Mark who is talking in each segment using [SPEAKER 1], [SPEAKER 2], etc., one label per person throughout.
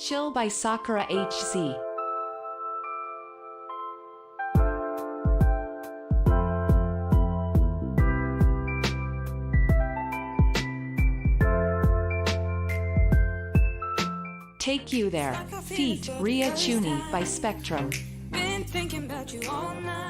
[SPEAKER 1] Chill by Sakura HC. Take You There, feat. Ria Chuni by Spectrum.
[SPEAKER 2] Been thinking about you all night.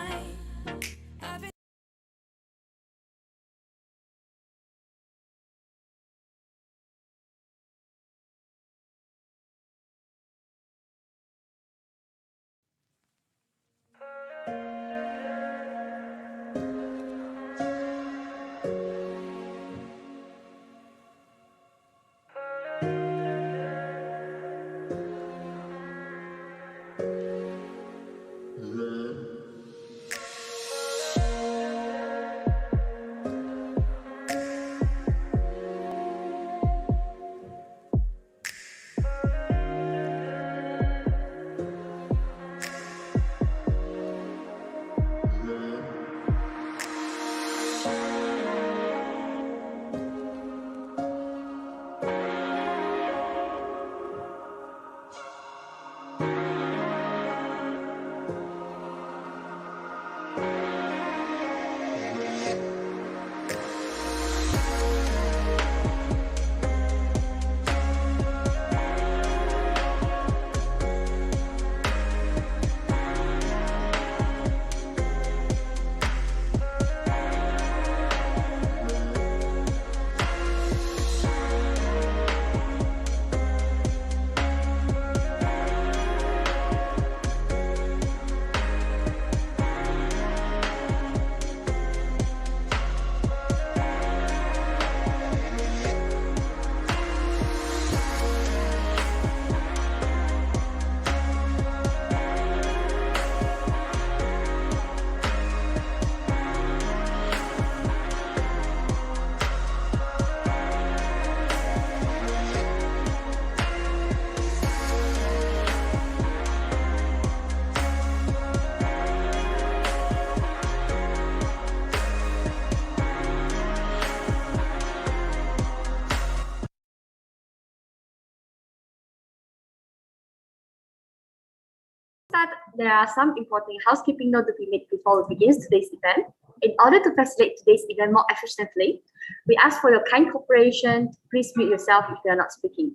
[SPEAKER 3] start, there are some important housekeeping notes to be made before we begin today's event. In order to facilitate today's event more efficiently, we ask for your kind cooperation. Please mute yourself if you are not speaking.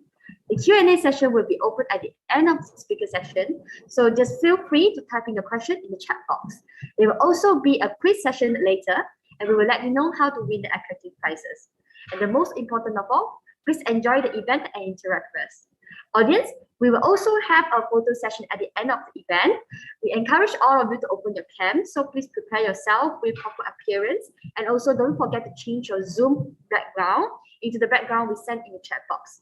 [SPEAKER 3] The Q&A session will be open at the end of the speaker session, so just feel free to type in your question in the chat box. There will also be a quiz session later, and we will let you know how to win the attractive prizes. And the most important of all, please enjoy the event and interact with us. Audience, we will also have a photo session at the end of the event. We encourage all of you to open your cam, so please prepare yourself with proper appearance, and also don't forget to change your Zoom background into the background we sent in the chat box.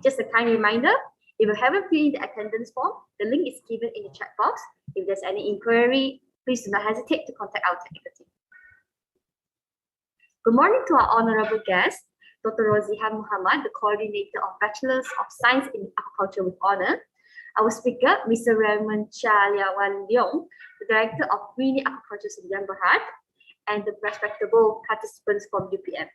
[SPEAKER 3] Just a kind reminder, if you haven't filled in the attendance form, the link is given in the chat box. If there's any inquiry, please do not hesitate to contact our technical team. Good morning to our honorable guest, Dr. Rozihan Muhammad, the coordinator of Bachelors of Science in Aquaculture with Honor. Our speaker, Mr. Raymond Chaliawan Leong, the director of Greeny Aquaculture Sdn Bhd, and the respectable participants from UPM.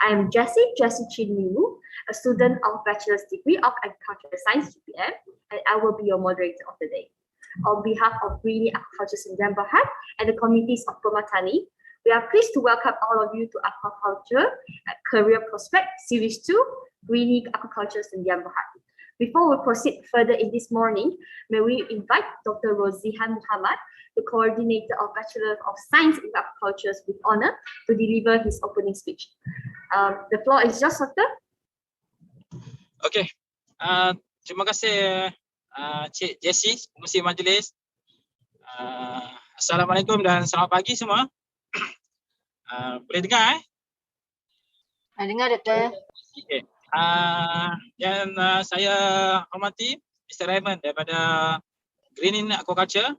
[SPEAKER 3] I am Jessie Chin Liu, a student of Bachelor's degree of Agricultural Science UPM, and I will be your moderator of the day. On behalf of Greeny Aquaculture Sdn Bhd and the communities of Pematani, we are pleased to welcome all of you to Aquaculture Career Prospect Series 2, Greeny Aquaculture Sdn Bhd. Before we proceed further in this morning, may we invite Dr. Rozihan Muhammad, the coordinator of Bachelor of Science in Aquaculture with Honor, to deliver his opening speech. The floor is yours, Doctor.
[SPEAKER 4] Okey, terima kasih Cik Jessie, Pengerusi Majlis. Assalamualaikum dan selamat pagi semua. Boleh dengar?
[SPEAKER 5] Dengar, Doktor.
[SPEAKER 4] Okay. Dan saya hormati Mr. Raymond daripada Greeny Aquaculture.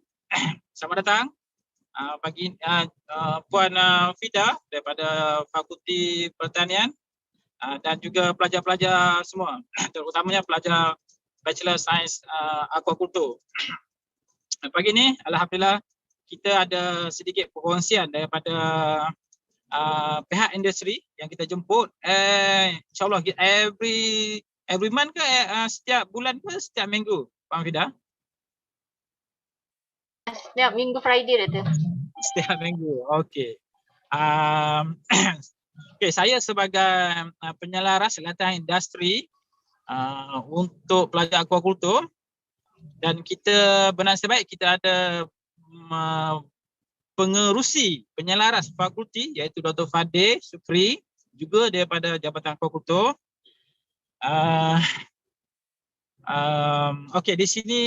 [SPEAKER 4] Selamat datang bagi Puan Fida daripada Fakulti Pertanian dan juga pelajar-pelajar semua, terutamanya pelajar Bachelor Science Aquaculture. Pagi ni alhamdulillah kita ada sedikit perkongsian daripada pihak industri yang kita jemput. InsyaAllah every month ke setiap bulan ke setiap minggu, Puan Fida?
[SPEAKER 5] Setiap minggu Friday, Doktor.
[SPEAKER 4] Setiap minggu, okey. Okay, saya sebagai penyelaras latihan industri untuk pelajar aquaculture, dan kita bernasib baik kita ada pengerusi penyelaras fakulti iaitu Dr. Fadil Supri juga daripada Jabatan Aquaculture. Okey, di sini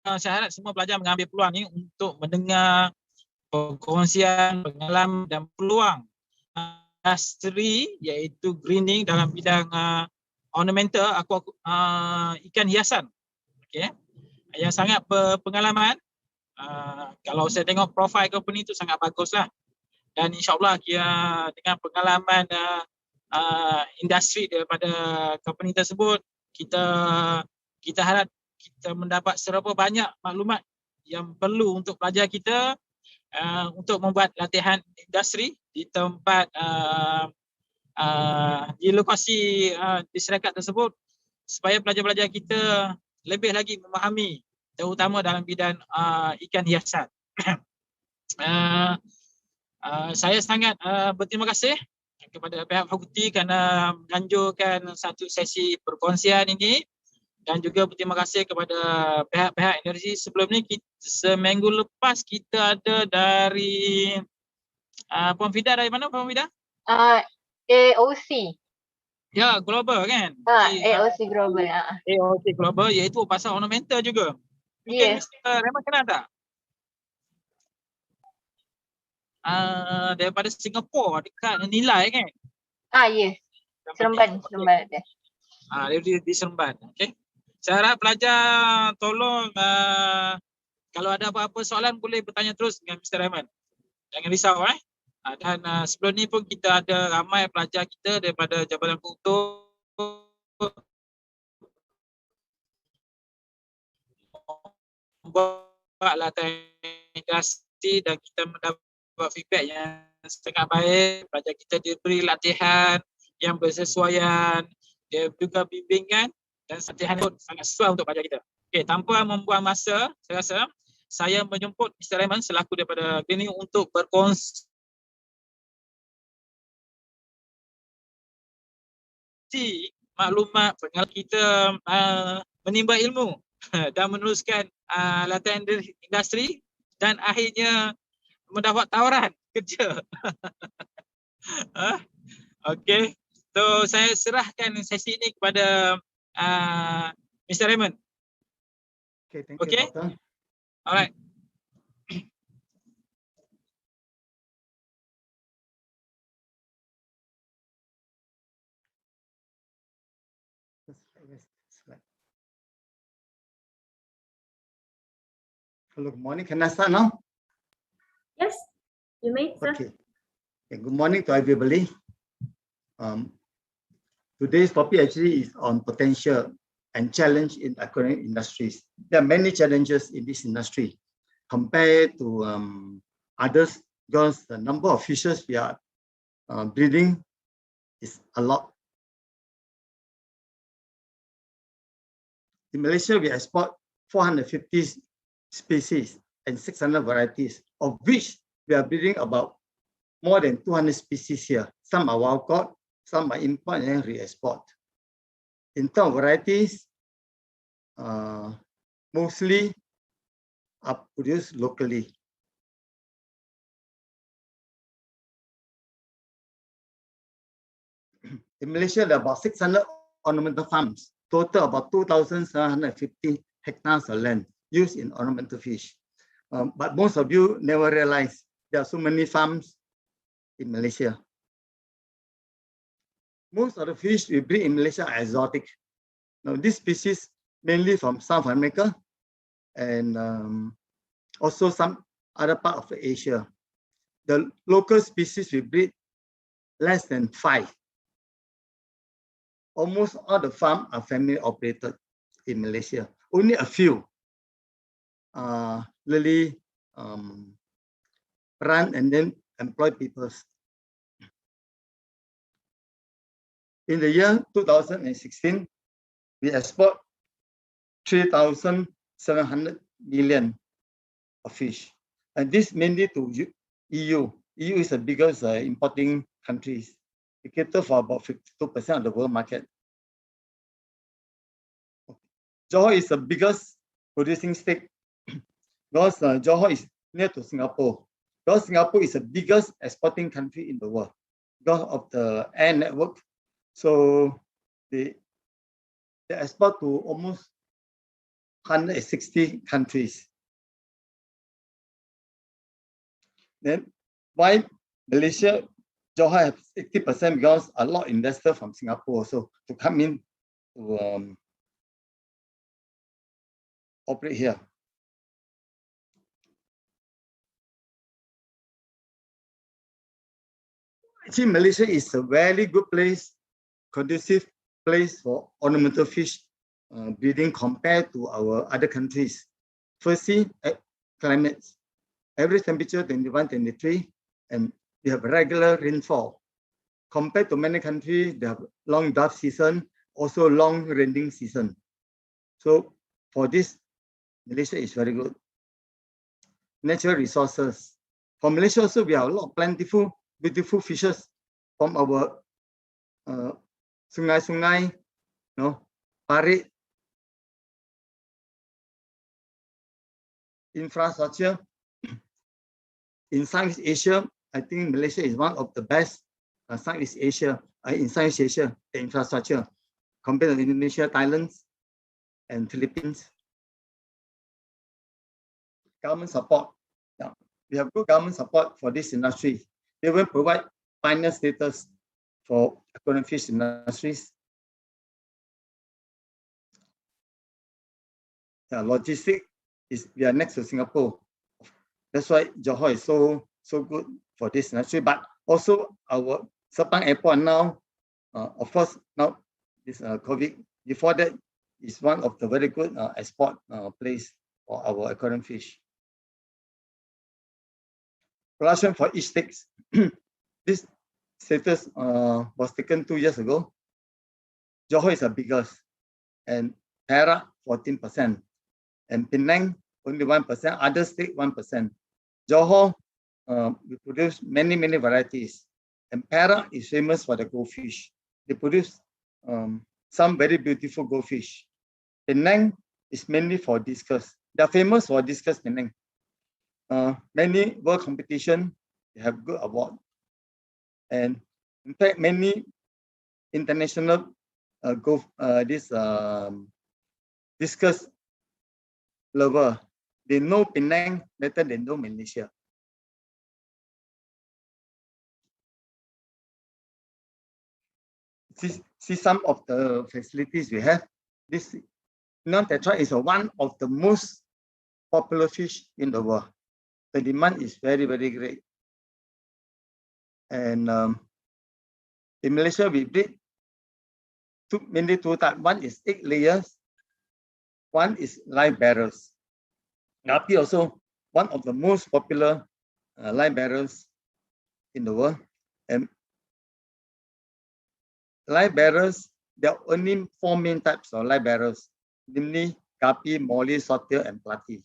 [SPEAKER 4] saya harap semua pelajar mengambil peluang ni untuk mendengar perkongsian pengalaman dan peluang industri iaitu greening dalam bidang ornamental ikan hiasan. Okey, yang sangat berpengalaman. Kalau saya tengok profil company tu sangat baguslah, dan insyaAllah dengan pengalaman industri daripada company tersebut, kita harap kita mendapat serba banyak maklumat yang perlu untuk pelajar kita untuk membuat latihan industri di tempat di lokasi di syarikat tersebut, supaya pelajar-pelajar kita lebih lagi memahami terutama dalam bidang ikan hiasan. Saya sangat berterima kasih kepada pihak fakulti kerana menganjurkan satu sesi perkongsian ini, dan juga berterima kasih kepada pihak-pihak industri. Sebelum ni, seminggu lepas kita ada dari Puan Fida. Dari mana Puan Fida?
[SPEAKER 5] AOC.
[SPEAKER 4] Ya, global kan?
[SPEAKER 5] AOC Global.
[SPEAKER 4] AOC Global, iaitu pasal ornamental juga. Mungkin Mr. Raymond kenal tak? Daripada Singapura, dekat Nilai kan?
[SPEAKER 5] Yes. Seremban.
[SPEAKER 4] Di Seremban. Okay. Saya harap pelajar tolong kalau ada apa-apa soalan boleh bertanya terus dengan Mr. Raymond. Jangan risau. Dan sebelum ni pun kita ada ramai pelajar kita daripada Jabatan Kultur membuat latihan industri, dan kita mendapat feedback yang sangat baik. Pelajar kita diberi latihan yang bersesuaian, dia juga bimbingan, dan latihan itu sangat sesuai untuk pelajar kita. Okey, tanpa membuang masa, saya rasa saya menjemput Mr. Raymond selaku daripada Greeny untuk berkongsi maklumat pengalaman kita menimba ilmu dan meneruskan latihan industri dan akhirnya mendapat tawaran kerja. Okey. So saya serahkan sesi ini kepada Mr. Raymond.
[SPEAKER 6] Okay, thank
[SPEAKER 4] Okay.
[SPEAKER 6] you, Doctor.
[SPEAKER 4] Alright.
[SPEAKER 6] Hello, good morning. Can I start now?
[SPEAKER 3] Yes, you may, sir.
[SPEAKER 6] Okay. Good morning to everybody. Today's topic actually is on potential and challenge in aquarium industries. There are many challenges in this industry compared to others because the number of fishes we are breeding is a lot. In Malaysia, we export 450 species and 600 varieties, of which we are breeding about more than 200 species here. Some are wild caught, some are import and re-export. In terms of varieties, mostly are produced locally. In Malaysia, there are about 600 ornamental farms, total about 2,750 hectares of land used in ornamental fish. But most of you never realize there are so many farms in Malaysia. Most of the fish we breed in Malaysia are exotic. Now, these species mainly from South America and also some other part of Asia. The local species we breed less than 5. Almost all the farms are family operated in Malaysia. Only a few really run and then employ people. In the year 2016, we export 3,700 million of fish. And this mainly to EU. EU is the biggest importing countries. We cater for about 52% of the world market. Johor is the biggest producing state because Johor is near to Singapore. Because Singapore is the biggest exporting country in the world because of the air network. So they export to almost 160 countries. Then why Malaysia, Johor have 80% because a lot of investors from Singapore also to come in to operate here. Actually, Malaysia is a very good place, conducive place for ornamental fish breeding compared to our other countries. Firstly, climate. Average temperature 21, 23, and we have regular rainfall. Compared to many countries, they have long drought season, also long raining season. So for this, Malaysia is very good. Natural resources. For Malaysia also, we have a lot of plentiful, beautiful fishes from our sungai-sungai, parit, infrastructure. In Southeast Asia, I think Malaysia is one of the best Southeast Asia, in Southeast Asia, the infrastructure compared to Indonesia, Thailand, and Philippines. Government support. Yeah, we have good government support for this industry. They will provide pioneer status for aquarium fish industries. Yeah, logistics is we are next to Singapore. That's why Johor is so good for this industry. But also our Sepang Airport now, of course, now this COVID. Before that, is one of the very good export place for our aquarium fish. Production for each state. This status was taken 2 years ago. Johor is the biggest, and Perak 14%. and Penang only 1%. Other state 1%. Johor, we produce many varieties, and Perak is famous for the goldfish. They produce some very beautiful goldfish. Penang is mainly for discus. They are famous for discus Penang. Many world competition, they have good award, and in fact many international discus lover, they know Penang better than know Malaysia. See some of the facilities we have. This non-tetra is one of the most popular fish in the world. The demand is very great. And in Malaysia, we breed mainly two types. One is 8 layers. One is live bearers. Guppy also one of the most popular live bearers in the world. And live bearers, there are only 4 main types of live bearers, namely guppy, molly, swordtail, and platy.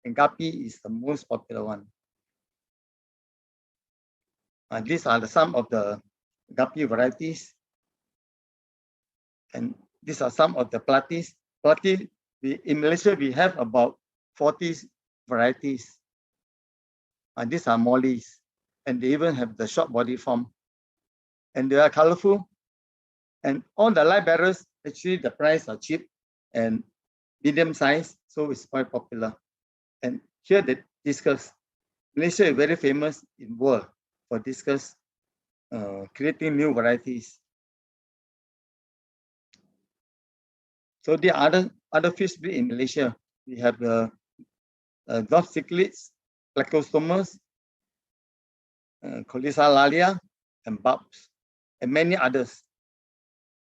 [SPEAKER 6] And guppy is the most popular one. These are some of the guppy varieties. And these are some of the platies. Platy, in Malaysia, we have about 40 varieties. These are mollies. And they even have the short body form. And they are colorful. And all the live bearers, actually the price are cheap and medium size, so it's quite popular. And here the discus. Malaysia is very famous in world for discus, creating new varieties. So the other fish breed in Malaysia, we have the dwarf cichlids, plecostomus, Colisalalia, and bulbs, and many others.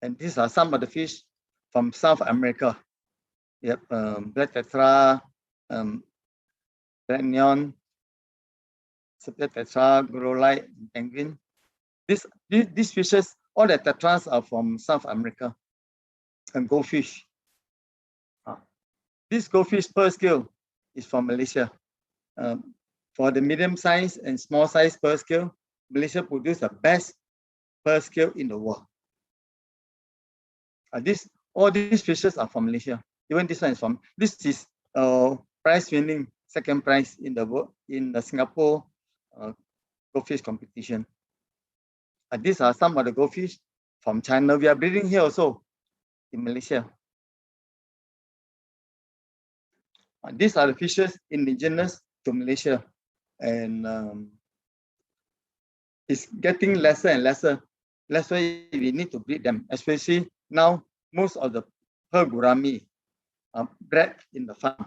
[SPEAKER 6] And these are some of the fish from South America. We have black tetra, black neon, sepia tetra, grolite, penguin. These fishes, all the tetras are from South America. And goldfish. This goldfish per scale is from Malaysia. For the medium size and small size per scale, Malaysia produces the best per scale in the world. All these fishes are from Malaysia. Even this one is from. This is prize winning second prize in the world in the Singapore goldfish competition. These are some of the goldfish from China. We are breeding here also in Malaysia. These are the fishes indigenous to Malaysia, and it's getting lesser and lesser. That's why we need to breed them, especially now. Most of the pearl gourami are bred in the farm.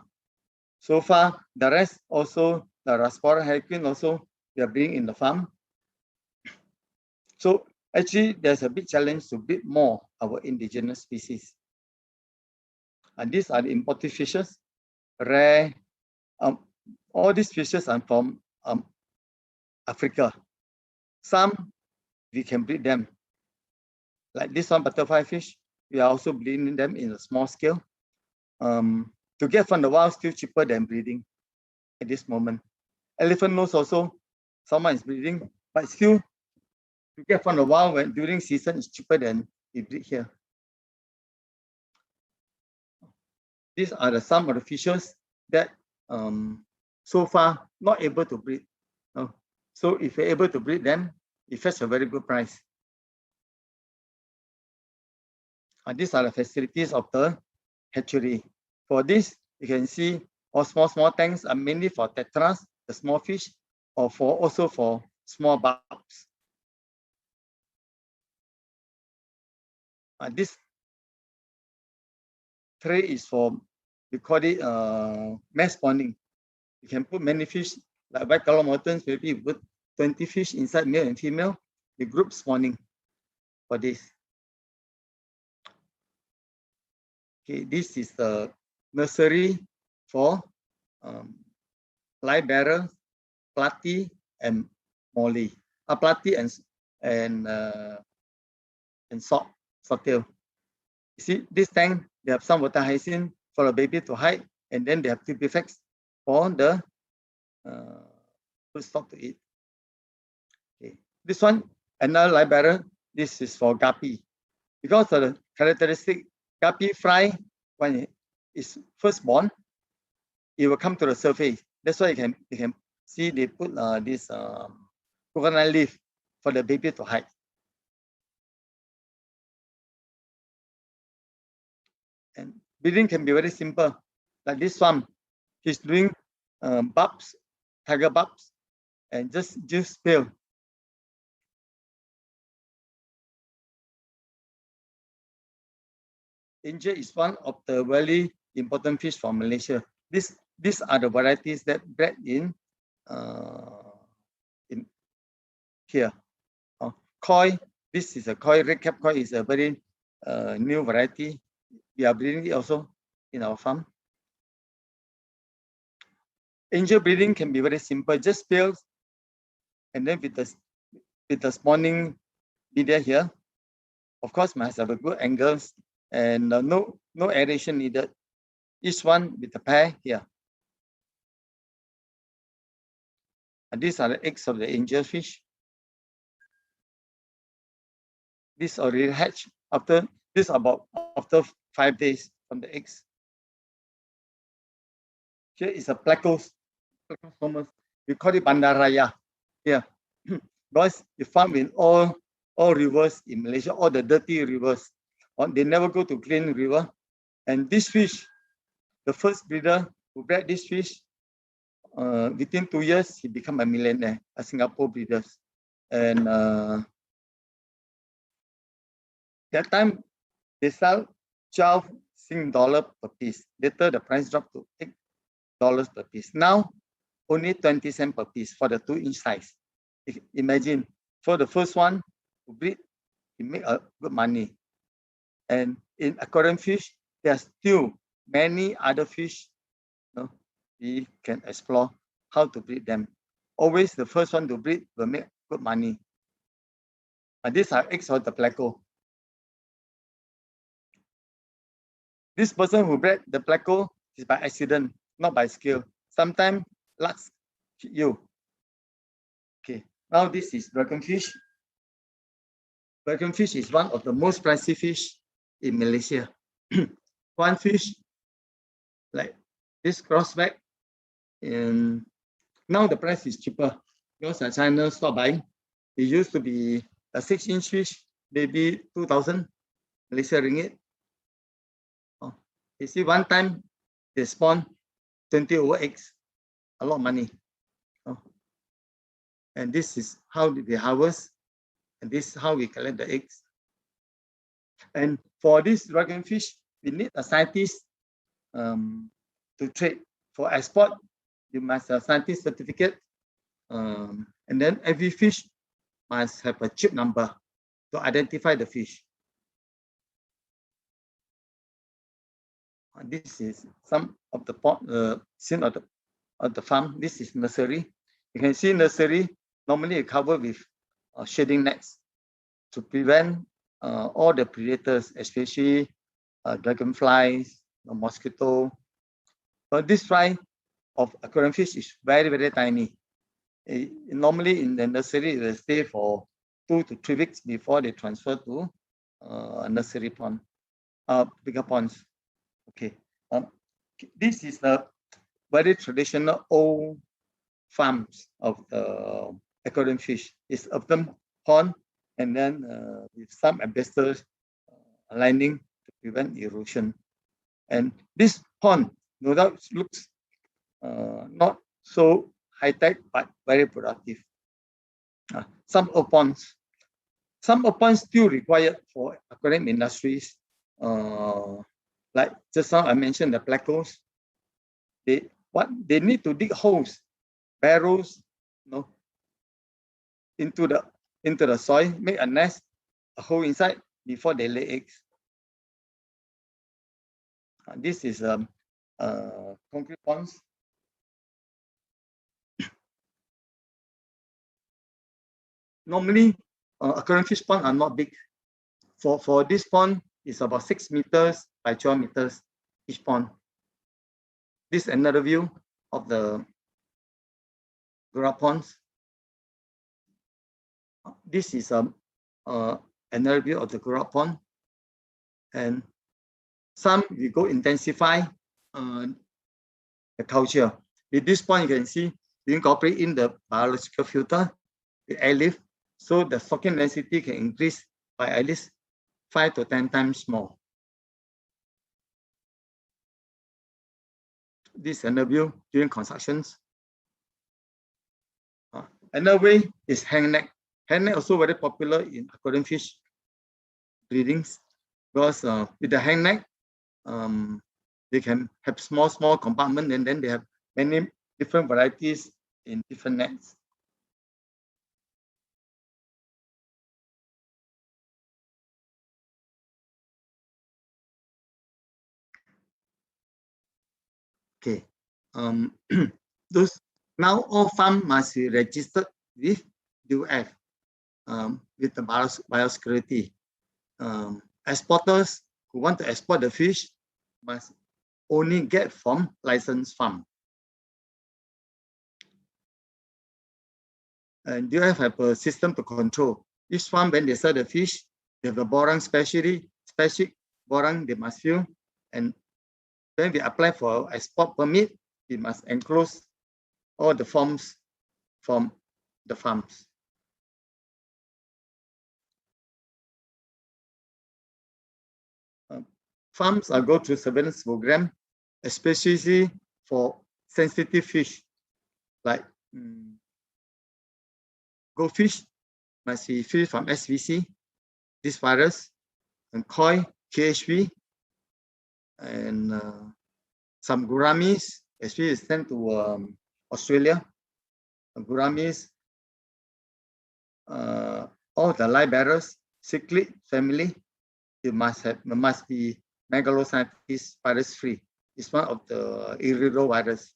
[SPEAKER 6] So far, the rest also, the Raspora harlequin also, we are breeding in the farm. So actually, there's a big challenge to breed more our indigenous species. And these are the imported fishes, rare. All these fishes are from Africa. Some we can breed them, like this one, butterfly fish. We are also breeding them in a small scale. To get from the wild, still cheaper than breeding at this moment. Elephant nose also, someone is breeding, but still to get from the wild when during season is cheaper than we breed here. These are some of the fishes that so far not able to breed. So if you're able to breed them, it fetch a very good price. These are the facilities of the hatchery. For this, you can see all small tanks are mainly for tetras, the small fish, or also for small bulbs. This tray is for, we call it mass spawning. You can put many fish, like white color mountains, maybe you put 20 fish inside, male and female, the group spawning for this. Okay, this is the nursery for live bearer, platy, and molly. Platy and swordtail. You see, this tank, they have some water hyacinth for a baby to hide, and then they have tube effects for the food stock to eat. Okay. This one, another live barrier, this is for guppy. Because of the characteristic, guppy fry, when it is first born, it will come to the surface. That's why you can see they put this coconut leaf for the baby to hide. And breeding can be very simple. Like this one, he's doing bulbs, tiger bulbs, and just spill. Angel is one of the very important fish from Malaysia. These are the varieties that bred in here. Koi, this is a koi, red cap koi is a very new variety. We are breeding it also in our farm. Angel breeding can be very simple, just spills, and then with the spawning media here, of course must have a good angles and no aeration needed. Each one with a pair here. And these are the eggs of the angel fish. This already hatched after 5 days from the eggs. Here is a Placos. We call it Bandaraya here. Because you farm in all rivers in Malaysia, all the dirty rivers. They never go to clean river. And this fish, the first breeder who bred this fish, within 2 years, he became a millionaire, a Singapore breeder. And that time, they sell 12 Sing dollar per piece. Later, the price dropped to $8 per piece. Now, only 20 cents per piece for the 2-inch size. Imagine, for the first one to breed, he make a good money. And in aquarium fish, there are still many other fish. We can explore how to breed them. Always the first one to breed will make good money. And these are eggs of the Placo. This person who bred the Placo is by accident, not by skill. Sometimes luck hit you. Okay, now this is dragonfish. Dragonfish is one of the most pricey fish in Malaysia. One fish like this crossback, and now the price is cheaper because China stopped buying. It used to be a 6-inch fish, maybe 2,000 Malaysia ringgit. You see, one time they spawn 20 over eggs, a lot of money. And this is how they harvest, and this is how we collect the eggs. And for this dragonfish, we need a scientist to trade. For export, you must have a scientist certificate, and then every fish must have a chip number to identify the fish. This is some of the scene of the farm. This is nursery. You can see nursery normally covered with shading nets to prevent all the predators, especially dragonflies, mosquito. But this fry of aquarium fish is very, very tiny. Normally in the nursery, it will stay for 2 to 3 weeks before they transfer to a nursery pond, bigger ponds. Okay, this is the very traditional old farms of the aquarium fish. It's open pond and then with some asbestos lining to prevent erosion. And this pond, no doubt, looks not so high-tech but very productive. Some old ponds still required for aquarium industries. Like just now I mentioned the Placos. They need to dig holes, barrels, into the soil, make a nest, a hole inside before they lay eggs. This is concrete ponds. Normally, aquarium fish ponds are not big. For this pond, it's about 6 meters by 12 meters each pond. This is another view of the grow ponds. This is another view of the grow pond, and some we go intensify the culture. At this point, you can see we incorporate in the biological filter, the air lift, so the stocking density can increase by at least 5 to 10 times more. This is another view during constructions. Another way is hang neck. Hang neck also very popular in aquarium fish breedings because with the hang neck, they can have small compartment, and then they have many different varieties in different nets. Okay, those now all farm must be registered with DUF, with the biosecurity. Exporters who want to export the fish must only get from licensed farm. And DUF have a system to control. Each farm, when they sell the fish, they have a borang specific borang they must fill. And when we apply for export permit, we must enclose all the forms from the farms. Farms are go through surveillance program, especially for sensitive fish like goldfish must be free from SVC, this virus, and koi, KHV, and some gouramis, especially sent to Australia. Gouramis, all the live bearers, cichlid family, it must be megalocystis virus free. It's one of the irido virus.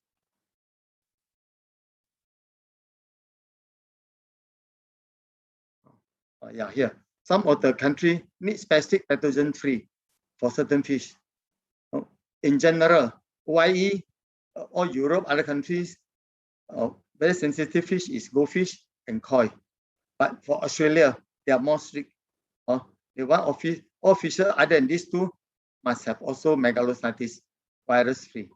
[SPEAKER 6] Yeah, here. Some of the country need specific pathogen free for certain fish. In general, OIE or Europe, other countries, very sensitive fish is goldfish and koi. But for Australia, they are more strict. They want all fishes other than these two must have also megalocystis virus free.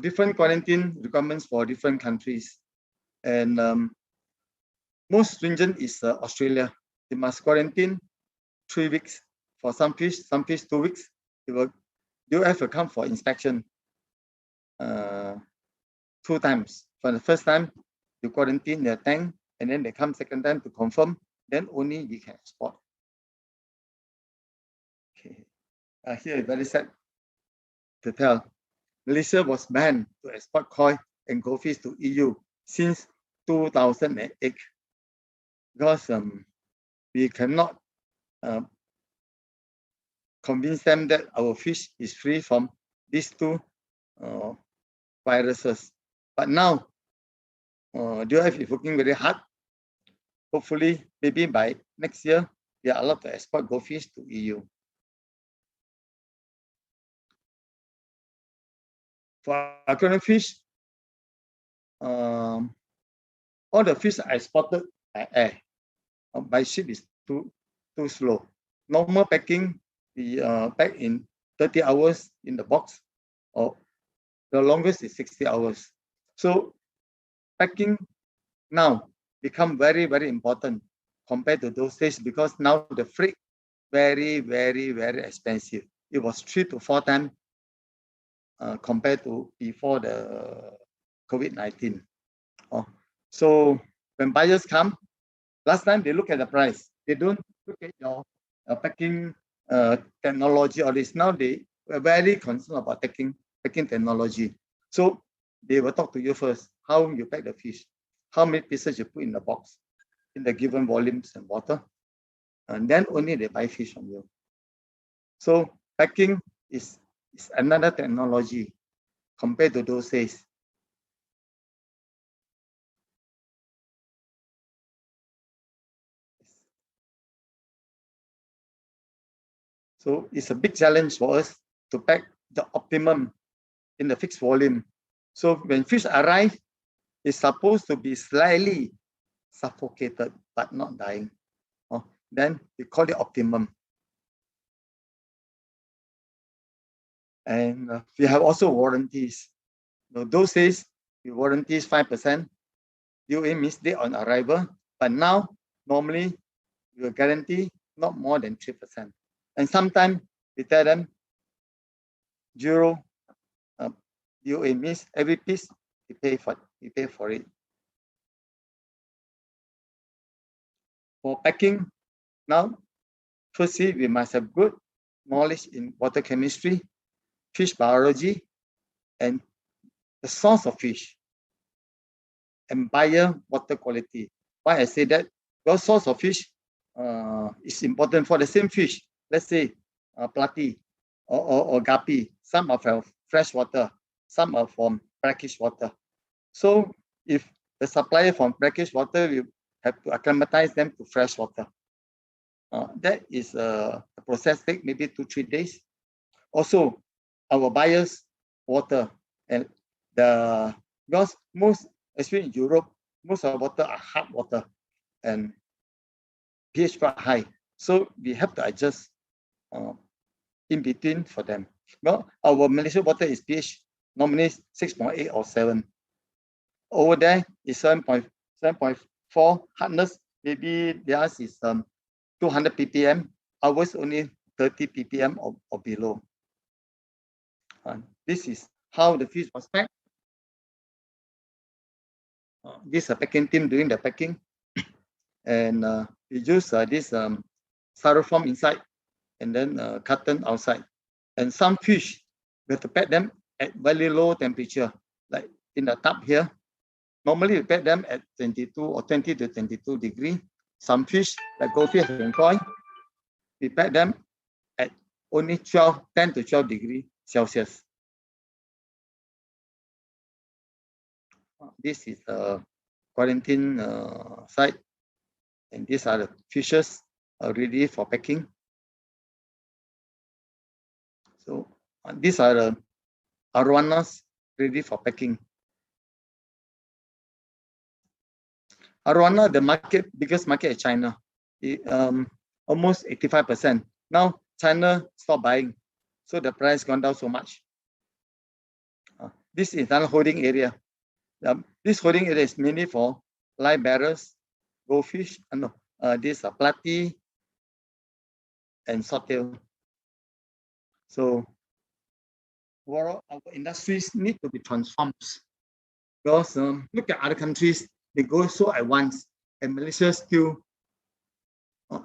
[SPEAKER 6] Different quarantine requirements for different countries. And most stringent is Australia. They must quarantine 3 weeks for some fish 2 weeks. They will come for inspection 2 times. For the first time, you quarantine their tank, and then they come second time to confirm. Then only you can export. Okay. Here is very sad to tell. Malaysia was banned to export koi and goldfish to EU since 2008 because we cannot convince them that our fish is free from these 2 viruses. But now, DOF is working very hard. Hopefully, maybe by next year, we are allowed to export goldfish to EU. For aquarium fish, all the fish are exported by air. By ship is too slow. Normal packing, we pack in 30 hours in the box, or the longest is 60 hours. So packing now become very important compared to those days, because now the freight very expensive. It was 3 to 4 times compared to before the COVID-19. So when buyers come, last time they look at the price. They don't look at your packing technology or this. Now they are very concerned about packing technology. So they will talk to you first, how you pack the fish, how many pieces you put in the box, in the given volumes and water, and then only they buy fish from you. So packing is another technology compared to those days. So it's a big challenge for us to pack the optimum in the fixed volume. So when fish arrive, it's supposed to be slightly suffocated but not dying. Then we call it optimum. And we have also warranties. Those days, we warranties 5%. UA means date on arrival. But now, normally, we will guarantee not more than 3%. And sometimes we tell them 0 UA means every piece we pay for it. For packing, now, firstly, we must have good knowledge in water chemistry, fish biology, and the source of fish, and buyer water quality. Why I say that? Because source of fish is important for the same fish. Let's say platy or guppy. Some are from fresh water, some are from brackish water. So if the supplier from brackish water, we have to acclimatize them to fresh water. That is a process take maybe 2-3 days. Also, our buyers water, and because most, especially in Europe, most of the water are hard water and pH quite high. So we have to adjust in between for them. Well, our Malaysia water is pH normally 6.8 or 7. Over there is 7.4 hardness. Maybe theirs is 200 ppm. Ours only 30 ppm or below. This is how the fish was packed. This is a packing team doing the packing. And we use this styrofoam inside and then carton outside. And some fish, we have to pack them at very low temperature, like in the tub here. Normally we pack them at 22 or 20 to 22 degrees. Some fish, like goldfish and koi, we pack them at only 10 to 12 degrees Celsius. This is a quarantine site, and these are the fishes ready for packing. So these are the arowanas ready for packing. Arowana, the biggest market is China, almost 85%. Now China stopped buying, so the price gone down so much. This is another holding area. This holding area is mainly for live bearers, goldfish, these are platy and swordtail. So overall, our industries need to be transformed, because look at other countries, they go so advanced, and Malaysia still,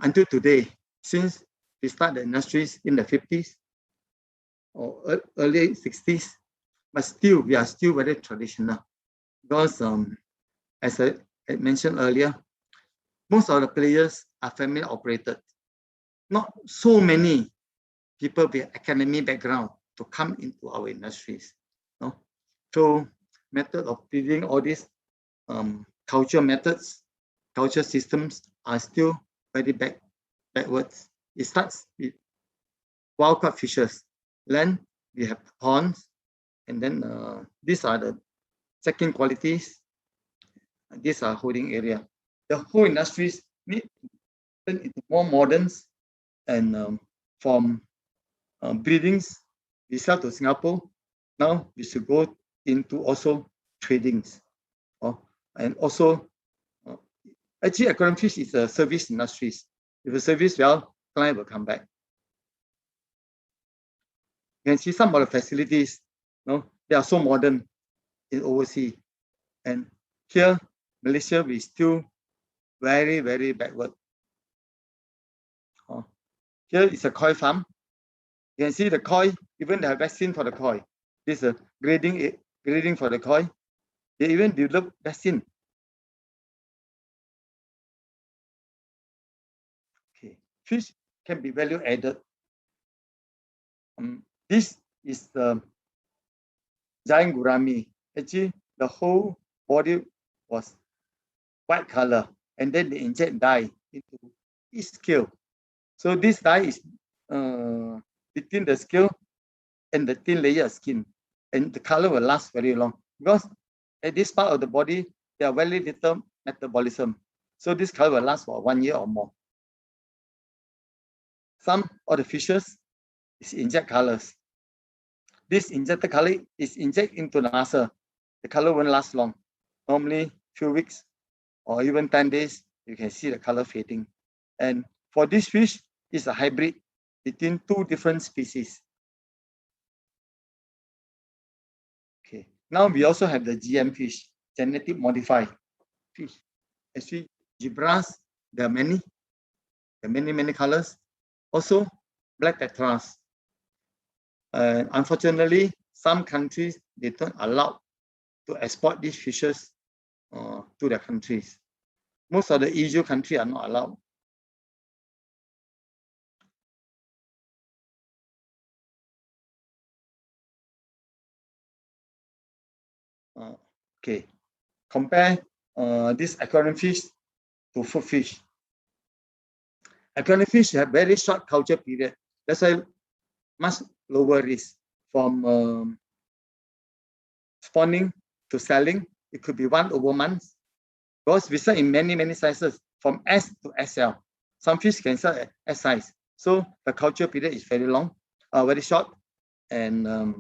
[SPEAKER 6] until today, since we started the industries in the 50s or early 60s, but still, we are still very traditional. Because as I mentioned earlier, most of the players are family operated. Not so many people with academic background to come into our industries. No? So method of feeding, all these culture methods, culture systems are still very backwards. It starts with wild caught fishes. Then we have ponds, and then these are the second qualities. These are holding area. The whole industries need to turn into more moderns, and from breedings we sell to Singapore. Now we should go into also tradings, and also actually aquarium fish is a service industries. If the service well, client will come back. You can see some of the facilities. They are so modern in overseas, and here Malaysia we still very, very backward. Here is a koi farm. You can see the koi, even they have vaccine for the koi. This is a grading for the koi. They even develop vaccine. Okay, fish can be value added. This is the giant gourami. Actually, the whole body was white color, and then they inject dye into each scale. So this dye is between the scale and the thin layer of skin, and the color will last very long because at this part of the body there are very little metabolism, so this color will last for 1 year or more. Some of the fishes is inject colors. This injected color is injected into the muscle. The color won't last long. Normally, few weeks or even 10 days, you can see the color fading. And for this fish, it's a hybrid between two different species. Okay. Now we also have the GM fish, genetic modified fish. Actually, zebras, there are many colors. Also, black tetras. Unfortunately, some countries, they don't allow to export these fishes to their countries. Most of the EU countries are not allowed. Okay, compare this aquarium fish to food fish. Aquarium fish have very short culture period. That's why much lower risk from spawning to selling. It could be 1 over months. Because we sell in many sizes from S to SL. Some fish can sell at S size. So the culture period is very long, very short, and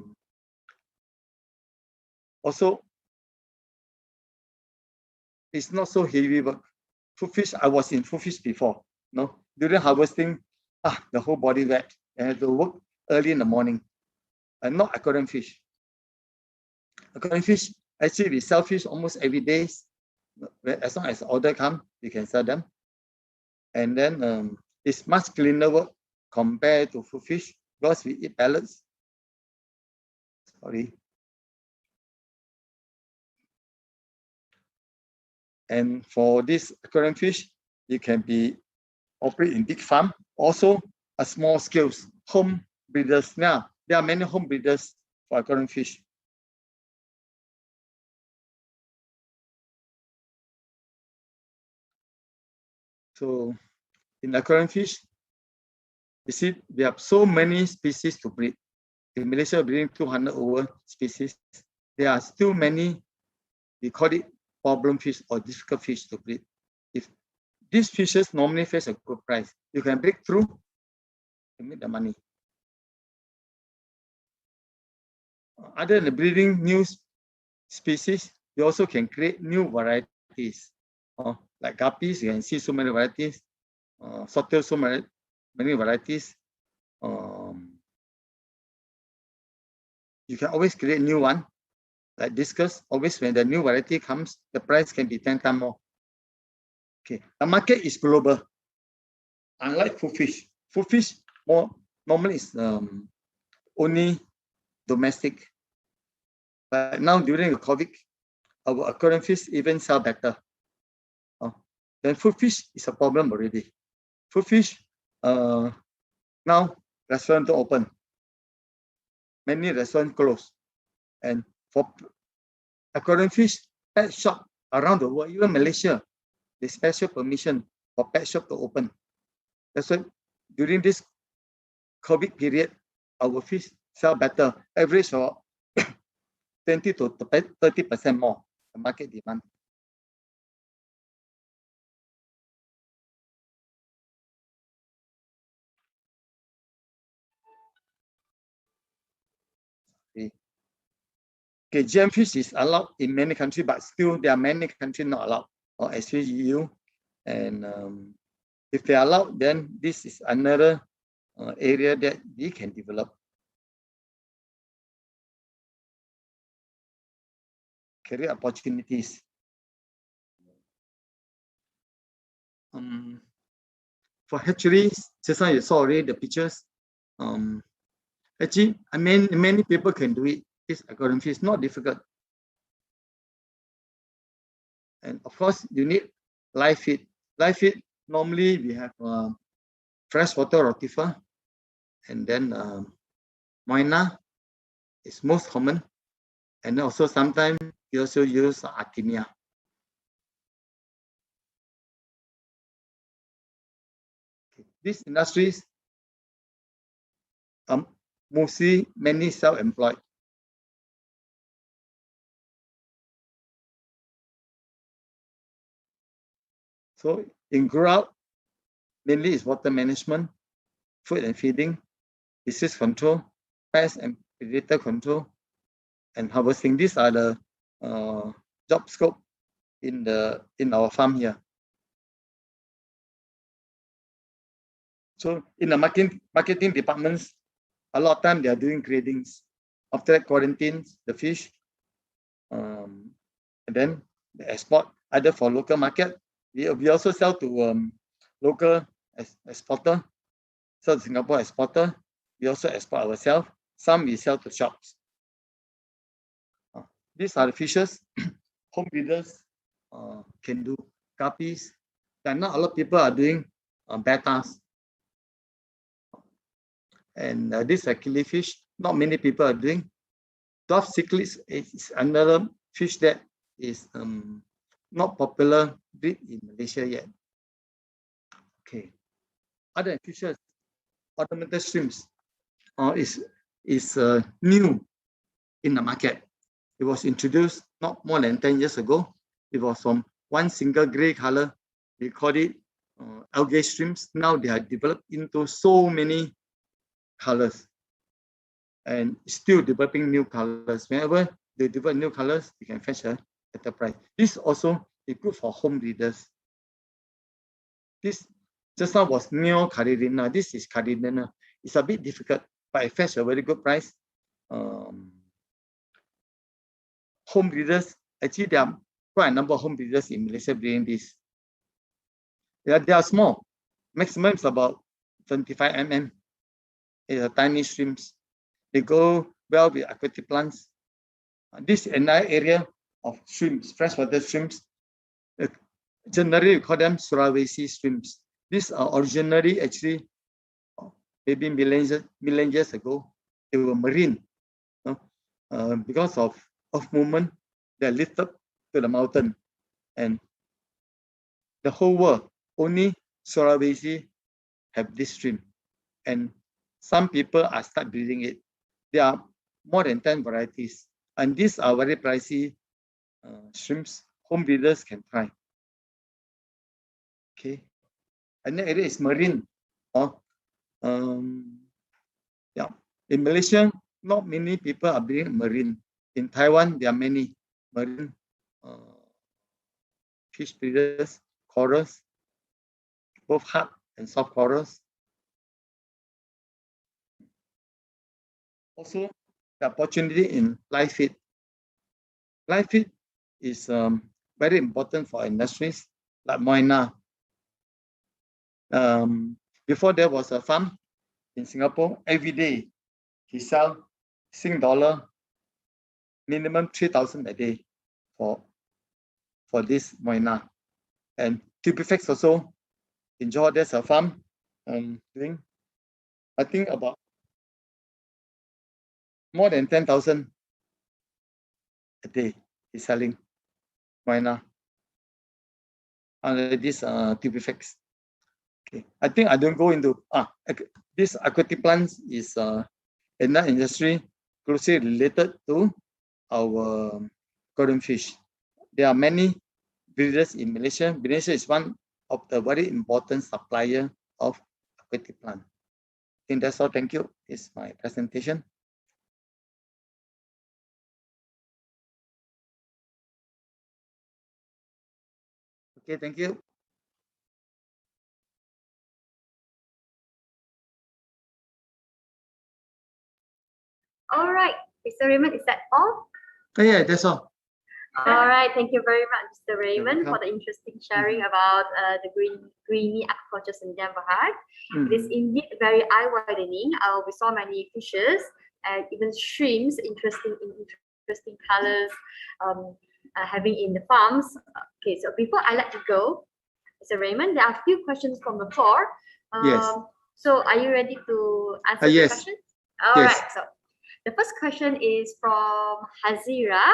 [SPEAKER 6] also it's not so heavy work. Food fish, I was in food fish before. No, during harvesting, the whole body wet. I had to work early in the morning. And not aquarium fish. Aquarium fish, actually we sell fish almost every day. As long as order come, we can sell them. And then it's much cleaner work compared to food fish because we eat pellets. Sorry. And for this aquarium fish, you can be operate in big farm, also a small scales, home breeders. Now, there are many home breeders for aquarium fish. So in aquarium fish, you see, we have so many species to breed. In Malaysia, breeding 200 over species. There are still many, we call it problem fish or difficult fish to breed. If these fishes normally face a good price, you can break through to make the money. Other than breeding new species, you also can create new varieties. Like guppies, you can see so many varieties. Swordtail, so many varieties. You can always create new one. Like discus, always when the new variety comes, the price can be 10 times more. Okay, the market is global. Unlike food fish more normally is only domestic. But now during the COVID, our aquarium fish even sell better. Then food fish is a problem already. Food fish, now restaurants don't open. Many restaurants close. And for aquarium fish, pet shop around the world, even Malaysia, they special permission for pet shop to open. That's why during this COVID period, our fish sell better, average of 20 to 30% more the market demand. Okay, GM fish is allowed in many countries, but still there are many countries not allowed, or especially EU. And if they are allowed, then this is another area that we can develop. Career opportunities. For hatcheries, just now you saw already the pictures. Actually, I mean, many people can do it. This aquarium fish is not difficult. And of course, you need live feed. Live feed, normally we have freshwater rotifer, and then moina is most common. And also sometimes you also use artemia. These industries mostly many self-employed. So in grow-out, mainly is water management, food and feeding, disease control, pest and predator control, and harvesting. These are the job scope in our farm here. So in the marketing departments, a lot of time they are doing gradings. After that, quarantines the fish, and then the export either for local market. We also sell to local exporter, sell to Singapore exporter. We also export ourselves. Some we sell to shops. These are the fishes. Home breeders can do guppies. And not a lot of people are doing bettas. And this are killifish. Not many people are doing. Dwarf cichlids is another fish that is not popular breed in Malaysia yet. Okay. Other fishes, ornamental shrimps is new in the market. It was introduced not more than 10 years ago. It was from one single gray color. We call it algae shrimps. Now they are developed into so many colors and still developing new colors. Whenever they develop new colors, you can fetch a better price. This also is good for home breeders. This just now was Neo Caridina. This is Caridina. It's a bit difficult, but I fetch a very good price. Home breeders, actually there are quite a number of home breeders in Malaysia breeding this. They are small. Maximum is about 25 mm. It's a tiny shrimps. They go well with aquatic plants. This entire area of shrimps, freshwater shrimps, generally we call them Sulawesi shrimps. These are originally actually maybe million years ago. They were marine. Because of movement, they're lifted to the mountain, and the whole world only Sulawesi have this shrimp, and some people are start breeding it. There are more than 10 varieties, and these are very pricey shrimps. Home breeders can try. Okay, and the area is marine. Yeah, in Malaysia, not many people are breeding marine. In Taiwan, there are many marine fish breeders, corals, both hard and soft corals. Also, the opportunity in live feed. Live feed is very important for industries like Moina. Before there was a farm in Singapore, every day he sell Sing$ minimum 3,000 a day for this Moina. And Tubifex also in Johor, there's a farm doing, I think about more than 10,000 a day is selling Moina under this Tubifex. Okay, I think I don't go into this aquatic plants is another industry closely related to our golden fish. There are many breeders in Malaysia. Malaysia is one of the very important supplier of aquatic plant. I think that's all. Thank you. This is my presentation. Okay, thank you.
[SPEAKER 3] All right, Mr. Raymond, is that all?
[SPEAKER 6] Oh, yeah, that's all.
[SPEAKER 3] All right, thank you very much, Mr. Raymond,
[SPEAKER 6] welcome.
[SPEAKER 3] for the interesting sharing about the Greeny Aquaculture Sdn Bhd. It is indeed very eye-widening. We saw many fishes and even shrimps, interesting colors, having in the farms. Okay, so before I let you go, Mr. Raymond, there are a few questions from the floor.
[SPEAKER 6] Yes.
[SPEAKER 3] So are you ready to answer the
[SPEAKER 6] yes.
[SPEAKER 3] questions? All
[SPEAKER 6] Yes.
[SPEAKER 3] right. So the first question is from Hazira.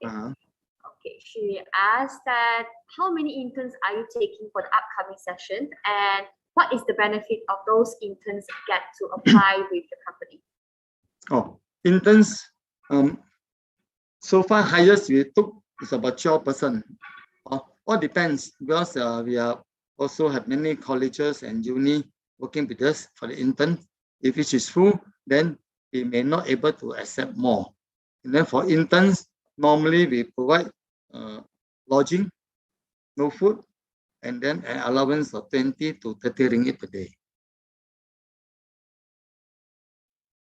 [SPEAKER 3] Okay, she asked that how many interns are you taking for the upcoming session, and what is the benefit of those interns get to apply with the company?
[SPEAKER 6] Oh, interns, so far highest we took is about 12%. All depends because we are also have many colleges and uni working with us for the intern. If it is full, then we may not able to accept more. And then for interns, normally we provide lodging, no food, and then an allowance of 20 to 30 ringgit per day.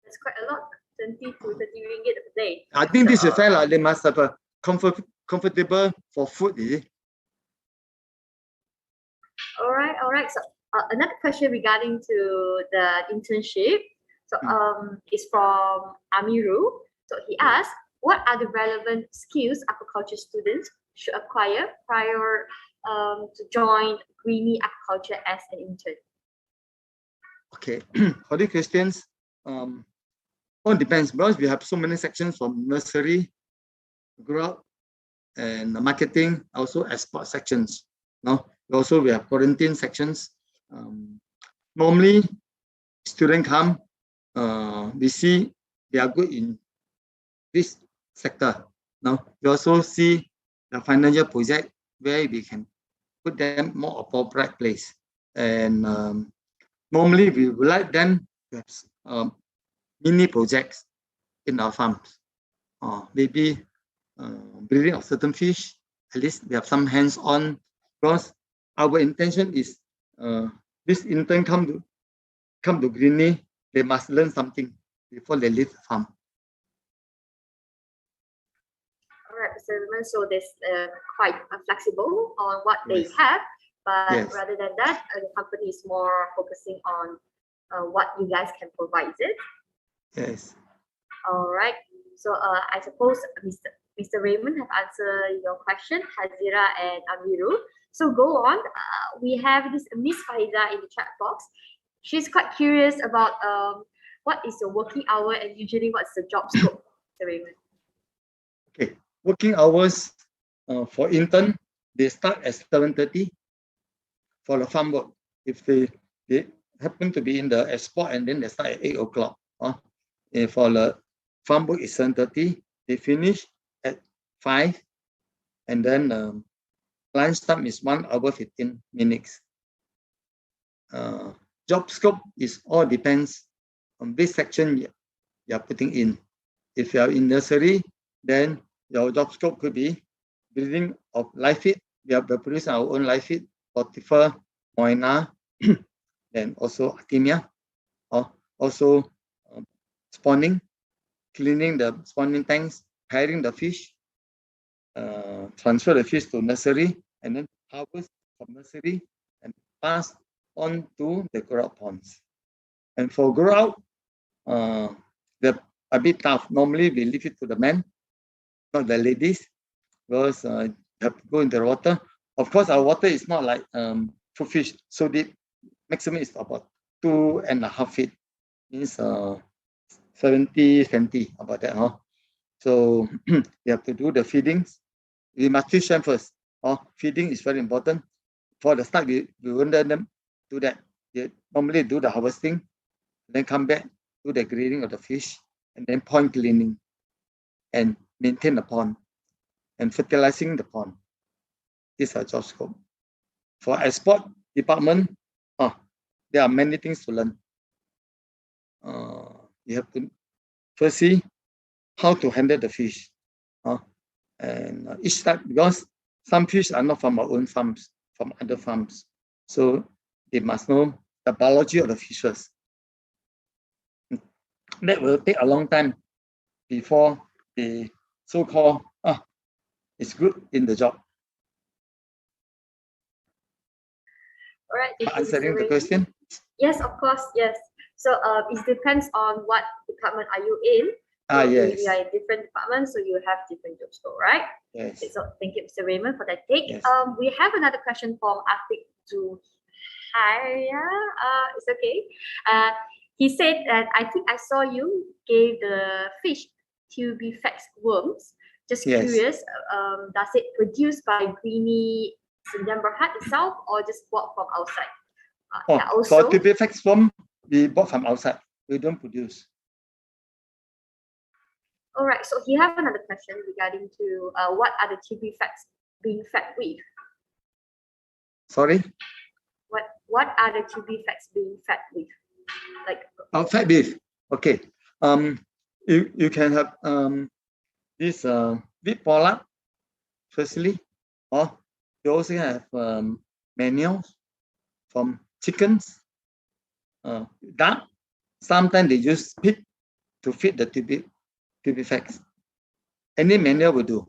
[SPEAKER 3] That's quite a lot, 20 to 30 ringgit a day.
[SPEAKER 6] I think this is fair. They must have a comfortable for food.
[SPEAKER 3] All right. So another question regarding to the internship. So is from Amiru. So he asked, what are the relevant skills aquaculture students should acquire prior to join Greeny Aquaculture as an intern?
[SPEAKER 6] Okay, for the questions, all depends because we have so many sections from nursery, grow up, and marketing, also export sections. Now, also we have quarantine sections. Normally, students come, we see they are good in this sector. Now, we also see the financial project where we can put them more appropriate place. And normally, we would like them to have mini projects in our farms. Maybe breeding of certain fish, at least we have some hands-on, because our intention is this intern come to Greeny, they must learn something before they leave the farm.
[SPEAKER 3] All right, Mr. Raymond, so there's quite flexible on what they have, but rather than that, the company is more focusing on what you guys can provide, is it?
[SPEAKER 6] Yes.
[SPEAKER 3] All right. So I suppose Mr. Raymond have answered your question, Hazira and Amiru. So go on. We have this Miss Faiza in the chat box. She's quite curious about what is your working hour and usually what's the job scope, Mr. Raymond?
[SPEAKER 6] Okay, working hours for intern, they start at 7:30 for the farm work. If they happen to be in the export and then they start at 8 o'clock. For the farm work is 7:30, they finish at 5, and then lunch time is 1 hour 15 minutes. Job scope is all depends on this section you are putting in. If you are in nursery, then your job scope could be breeding of live feed. We are producing our own live feed, Potiphar, Moina, then also Artemia, also spawning, cleaning the spawning tanks, pairing the fish, transfer the fish to nursery, and then harvest from nursery and pass on to the grow out ponds. And for grow out, they're a bit tough. Normally, we leave it to the men, not the ladies, because you have to go in the water. Of course, our water is not like for fish, so deep. Maximum is about 2.5 feet, means 70 centi, about that. So you have to do the feedings. We must teach them first. Feeding is very important. For the start, we won't let them do that. They normally do the harvesting, then come back, do the grading of the fish, and then pond cleaning, and maintain the pond, and fertilizing the pond. This is our job scope. For export department, there are many things to learn. You have to first see how to handle the fish. And each type, because some fish are not from our own farms, from other farms. So they must know the biology of the fishes. That will take a long time before they so-called, it's good in the job.
[SPEAKER 3] All right.
[SPEAKER 6] Answering the question?
[SPEAKER 3] Yes, of course, yes. So it depends on what department are you in.
[SPEAKER 6] Yes.
[SPEAKER 3] We are in different departments, so you have different job scope, right?
[SPEAKER 6] Yes.
[SPEAKER 3] Okay, so thank you, Mr. Raymond, for that take.
[SPEAKER 6] Yes.
[SPEAKER 3] We have another question from Atik Zuhaya. It's okay. He said that I think I saw you gave the fish tubifax worms. Just curious, does it produce by Greeny Sdn Bhd itself or just bought from outside?
[SPEAKER 6] For tubifax worm, we bought from outside. We don't produce.
[SPEAKER 3] All right, so he have another question regarding to what are the TB fats being fed with?
[SPEAKER 6] Sorry,
[SPEAKER 3] What are the TB fats being fed with? Like
[SPEAKER 6] fat beef. Okay. You can have this beef pollock, firstly, or you also have manuals from chickens, duck. Sometimes they use pig to feed the TB fats. Any manual will do.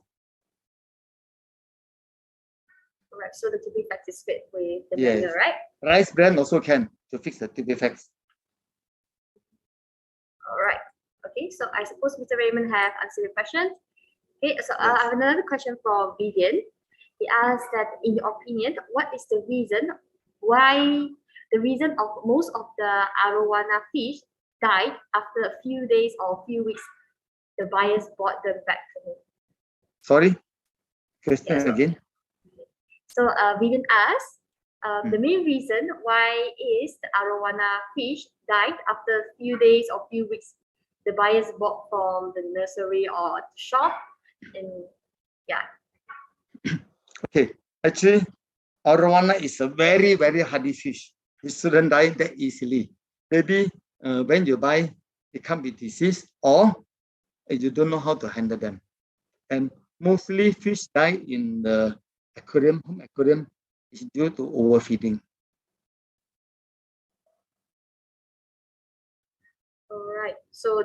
[SPEAKER 3] right, so the TB fats is fed with the
[SPEAKER 6] Yes.
[SPEAKER 3] manure, right?
[SPEAKER 6] Rice bran also can to fix the TB fats.
[SPEAKER 3] All right. Okay, so I suppose Mr. Raymond have answered your question. Okay, so I
[SPEAKER 6] Yes.
[SPEAKER 3] have another question from Vivian. He asked that, in your opinion, what is the reason of most of the arowana fish died after a few days or a few weeks the buyers bought them back from him?
[SPEAKER 6] Sorry, question
[SPEAKER 3] Yes.
[SPEAKER 6] again.
[SPEAKER 3] So Vivian asked, the main reason why is the arowana fish died after a few days or few weeks the buyers bought from the nursery or the shop, and yeah.
[SPEAKER 6] Okay, actually, arowana is a very, very hardy fish. It shouldn't die that easily. Maybe when you buy, it can be disease or you don't know how to handle them. And mostly fish die in the aquarium, home aquarium, is due to overfeeding.
[SPEAKER 3] All right. So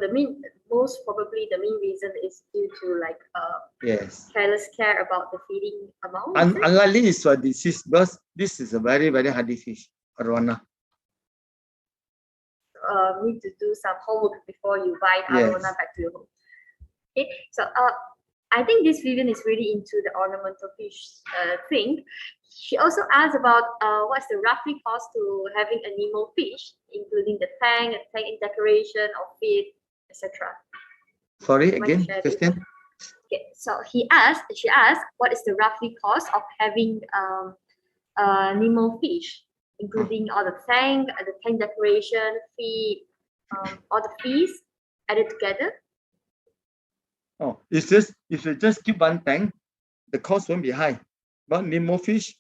[SPEAKER 3] most probably the main reason is due to like
[SPEAKER 6] Yes.
[SPEAKER 3] careless care about the feeding amount. Is it?
[SPEAKER 6] Unlikely is a disease because this is a very, very hardy fish, arowana.
[SPEAKER 3] Need to do some homework before you buy the
[SPEAKER 6] Yes.
[SPEAKER 3] arowana back to your home. Okay. So I think this Vivian is really into the ornamental fish thing. She also asked about what's the roughly cost to having a Nemo fish, including the tank decoration or feed, etc.
[SPEAKER 6] Sorry,
[SPEAKER 3] Mind
[SPEAKER 6] again,
[SPEAKER 3] share
[SPEAKER 6] question?
[SPEAKER 3] Okay, so she asked, what is the roughly cost of having Nemo fish, including all the tank decoration, feed, all the fees added together?
[SPEAKER 6] Oh, it's just if you just keep one tank, the cost won't be high. But Nemo fish,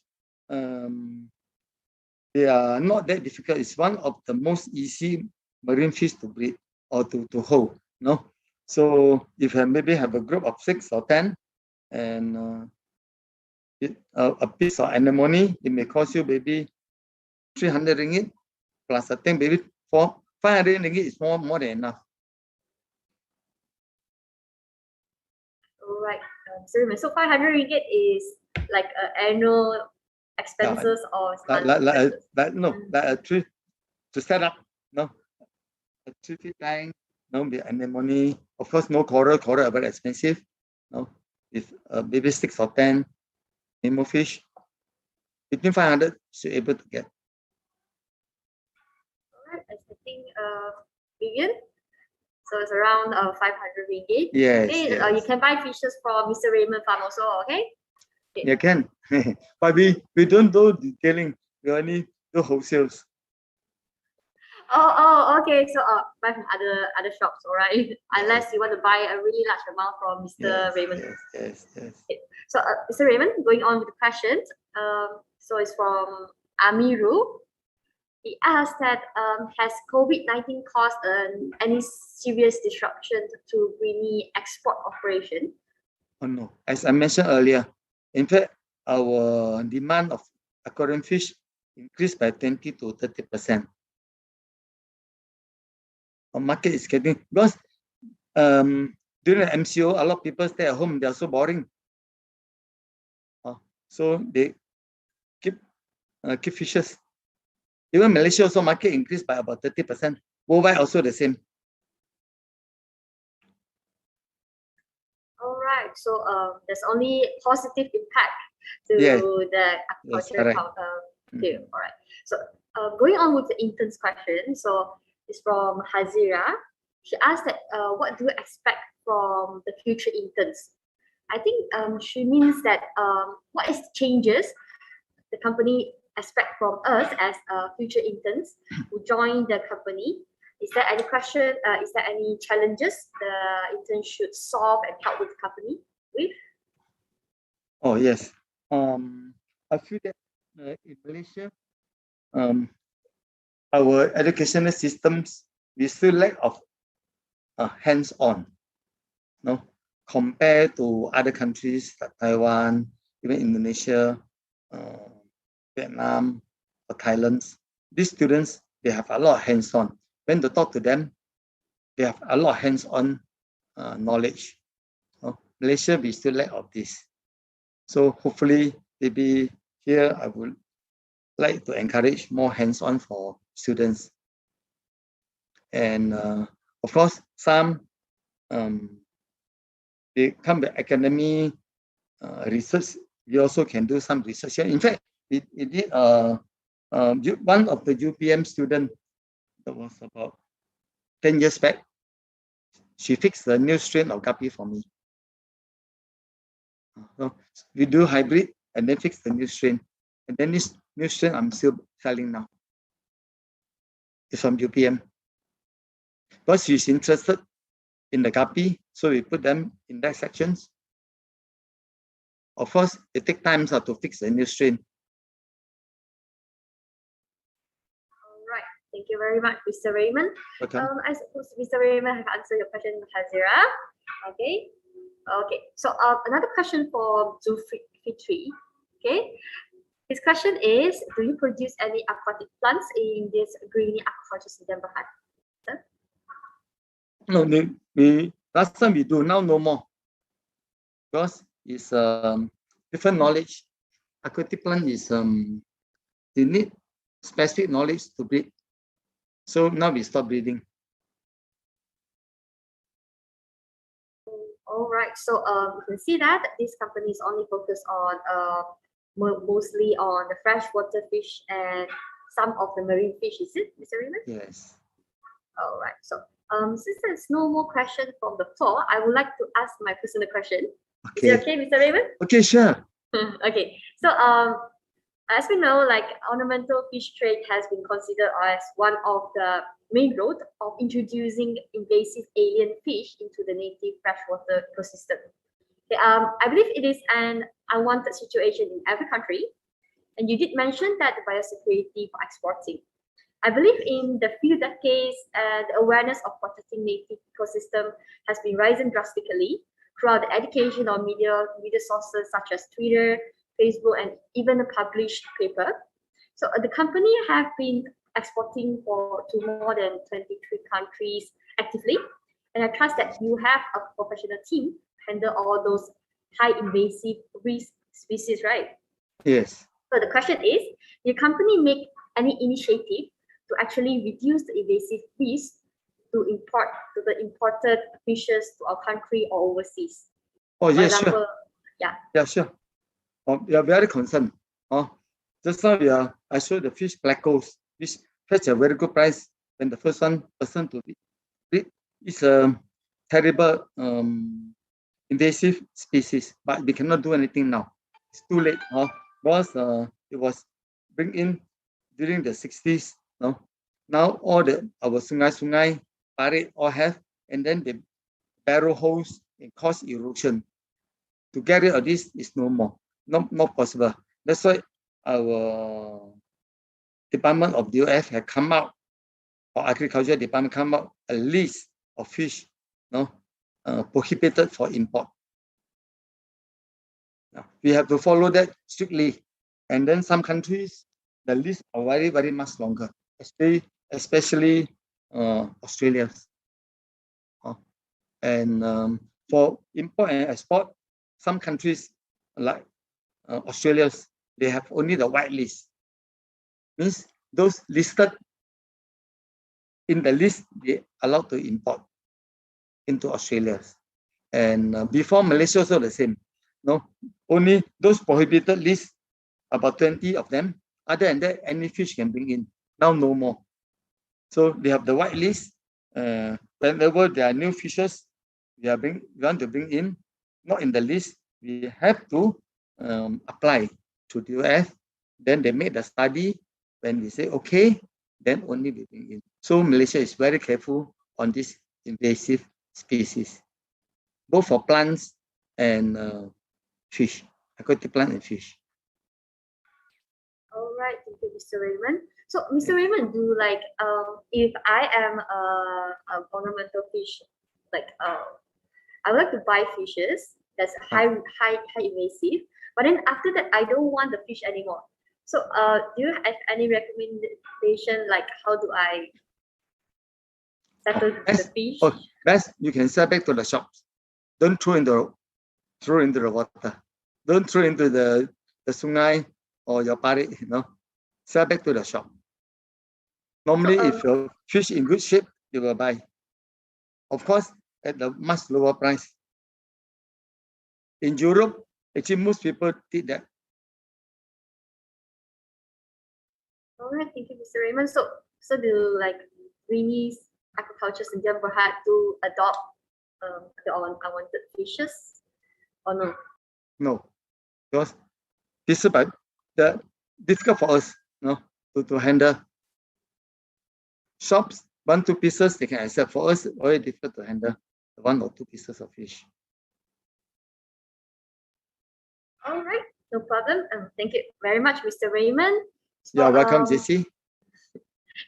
[SPEAKER 6] they are not that difficult. It's one of the most easy marine fish to breed or to hold. No, so if you maybe have a group of 6 or 10, and a piece of anemone, it may cost you maybe 300 ringgit plus a tank, maybe 500 ringgit is more than enough.
[SPEAKER 3] All right, so 500 ringgit is like annual expenses or
[SPEAKER 6] like a tree to set up, no, a 3 feet tank, no, be anemone. Of course, no coral are very expensive. No, if maybe 6 or 10 Nemo fish, between 500 you're able to get.
[SPEAKER 3] All right, I think Vivian. So it's around 500 ringgit.
[SPEAKER 6] Yes,
[SPEAKER 3] Okay,
[SPEAKER 6] yes.
[SPEAKER 3] you can buy fishes from Mr. Raymond Farm also. Okay.
[SPEAKER 6] You can, but we don't do detailing. We only do wholesales.
[SPEAKER 3] Oh, okay. So buy from other shops, all right? Unless you want to buy a really large amount from Mr. Raymond.
[SPEAKER 6] Yes.
[SPEAKER 3] Okay. So Mr. Raymond, going on with the questions. So it's from Amiru. He asked that has COVID-19 caused any serious disruption to Greeny export operation?
[SPEAKER 6] Oh no, as I mentioned earlier, in fact, our demand of aquarium fish increased by 20 to 30%. Our market is getting, because during the MCO, a lot of people stay at home. They are so boring. So they keep fishes. Even Malaysia also market increased by about 30%. Worldwide also the same.
[SPEAKER 3] All right. So there's only positive impact to the aquaculture field. All right. So going on with the interns question. So it's from Hazira. She asked that what do you expect from the future interns? I think she means that what is the changes the company expect from us as future interns who join the company, Is there any question? Is there any challenges the intern should solve and help with the company with?
[SPEAKER 6] Oh yes. I feel that in Malaysia, our educational systems, we still lack of hands-on, no, compared to other countries like Taiwan, even Indonesia, Vietnam, or Thailand. These students, they have a lot of hands-on. When to talk to them, they have a lot of hands-on knowledge. Malaysia, we still lack of this. So hopefully, maybe here I would like to encourage more hands-on for students. And of course, some they come to academy research. We also can do some research here. In fact, we did one of the UPM student that was about 10 years back. She fixed the new strain of guppy for me. So we do hybrid and then fix the new strain. And then this new strain I'm still selling now. It's from UPM. Because she's interested in the guppy, so we put them in that sections. Of course, it takes time to fix the new strain.
[SPEAKER 3] All right. Thank you very much, Mr. Raymond. I suppose Mr. Raymond have answered your question, Hazira. Okay. Okay. So another question for Zulfitri. Okay. His question is, do you produce any aquatic plants in this Greeny Aquaculture Sdn Bhd?
[SPEAKER 6] No, we last time we do, now no more. Because it's different knowledge. Aquatic plant is they need specific knowledge to breed. So now we stop breeding.
[SPEAKER 3] All right. So you can see that this company is only focused on mostly on the freshwater fish and some of the marine fish. Is it, Mr. Raymond?
[SPEAKER 6] Yes.
[SPEAKER 3] All right. So since there's no more question from the floor, I would like to ask my personal question.
[SPEAKER 6] Okay.
[SPEAKER 3] Is it okay, Mr. Raymond?
[SPEAKER 6] Okay, sure.
[SPEAKER 3] Okay. So as we know, like ornamental fish trade has been considered as one of the main route of introducing invasive alien fish into the native freshwater ecosystem. Okay, I believe it is an unwanted situation in every country, and you did mention that the biosecurity for exporting. I believe in the few decades, the awareness of protecting native ecosystem has been rising drastically throughout the education on media sources such as Twitter, Facebook, and even a published paper. So the company have been exporting to more than 23 countries actively, and I trust that you have a professional team to handle all those high invasive risk species, right?
[SPEAKER 6] Yes.
[SPEAKER 3] So the question is, your company make any initiative to actually reduce the invasive risk to the imported fishes to our country or overseas?
[SPEAKER 6] Oh, yes, sure.
[SPEAKER 3] Yeah.
[SPEAKER 6] Yeah, sure. We are very concerned. Just now I showed the fish blackos, which fetch a very good price when the first person to breed. It's a terrible invasive species, but we cannot do anything now. It's too late. Because it was bring in during the 60s. Now all our sungai, parit all have, and then they barrel holes and cause erosion. To get rid of this is no more. Not possible. That's why our Department of DOF had come out, or Agriculture Department come out a list of fish, prohibited for import. We have to follow that strictly, and then some countries the list are very, very much longer, especially Australia. And for import and export, some countries like Australia, they have only the white list. Means those listed in the list, they allowed to import into Australia. And before Malaysia also the same. Only those prohibited lists, about 20 of them. Other than that, any fish can bring in. Now no more. So they have the white list. Whenever there are new fishes, we want to bring in, not in the list, we have to apply to the DOF. Then they make the study. When we say okay, then only we bring in. So Malaysia is very careful on this invasive species, both for plants and fish, aquatic plant and fish.
[SPEAKER 3] All right, thank you, Mr. Raymond. So, Mr. Raymond, do like if I am a ornamental fish, like I would like to buy fishes that's high invasive, but then after that I don't want the fish anymore. So, do you have any recommendation like how do I settle the fish?
[SPEAKER 6] Oh, best you can sell back to the shops. Don't throw into the water. Don't throw into the sungai or your pari, Sell back to the shop. Normally, if your fish in good shape, you will buy. Of course, at a much lower price. In Europe, actually most people did that.
[SPEAKER 3] All right, thank you, Mr. Raymond. So do like Greeny Aquaculture Sdn Bhd to adopt the unwanted fishes or no?
[SPEAKER 6] No, because this is the difficult for us, to handle. Shops 1-2 pieces they can accept. For us, very difficult to handle 1 or 2 pieces of fish.
[SPEAKER 3] All right, no problem. Thank you very much, Mr. Raymond. So,
[SPEAKER 6] You're welcome, JC.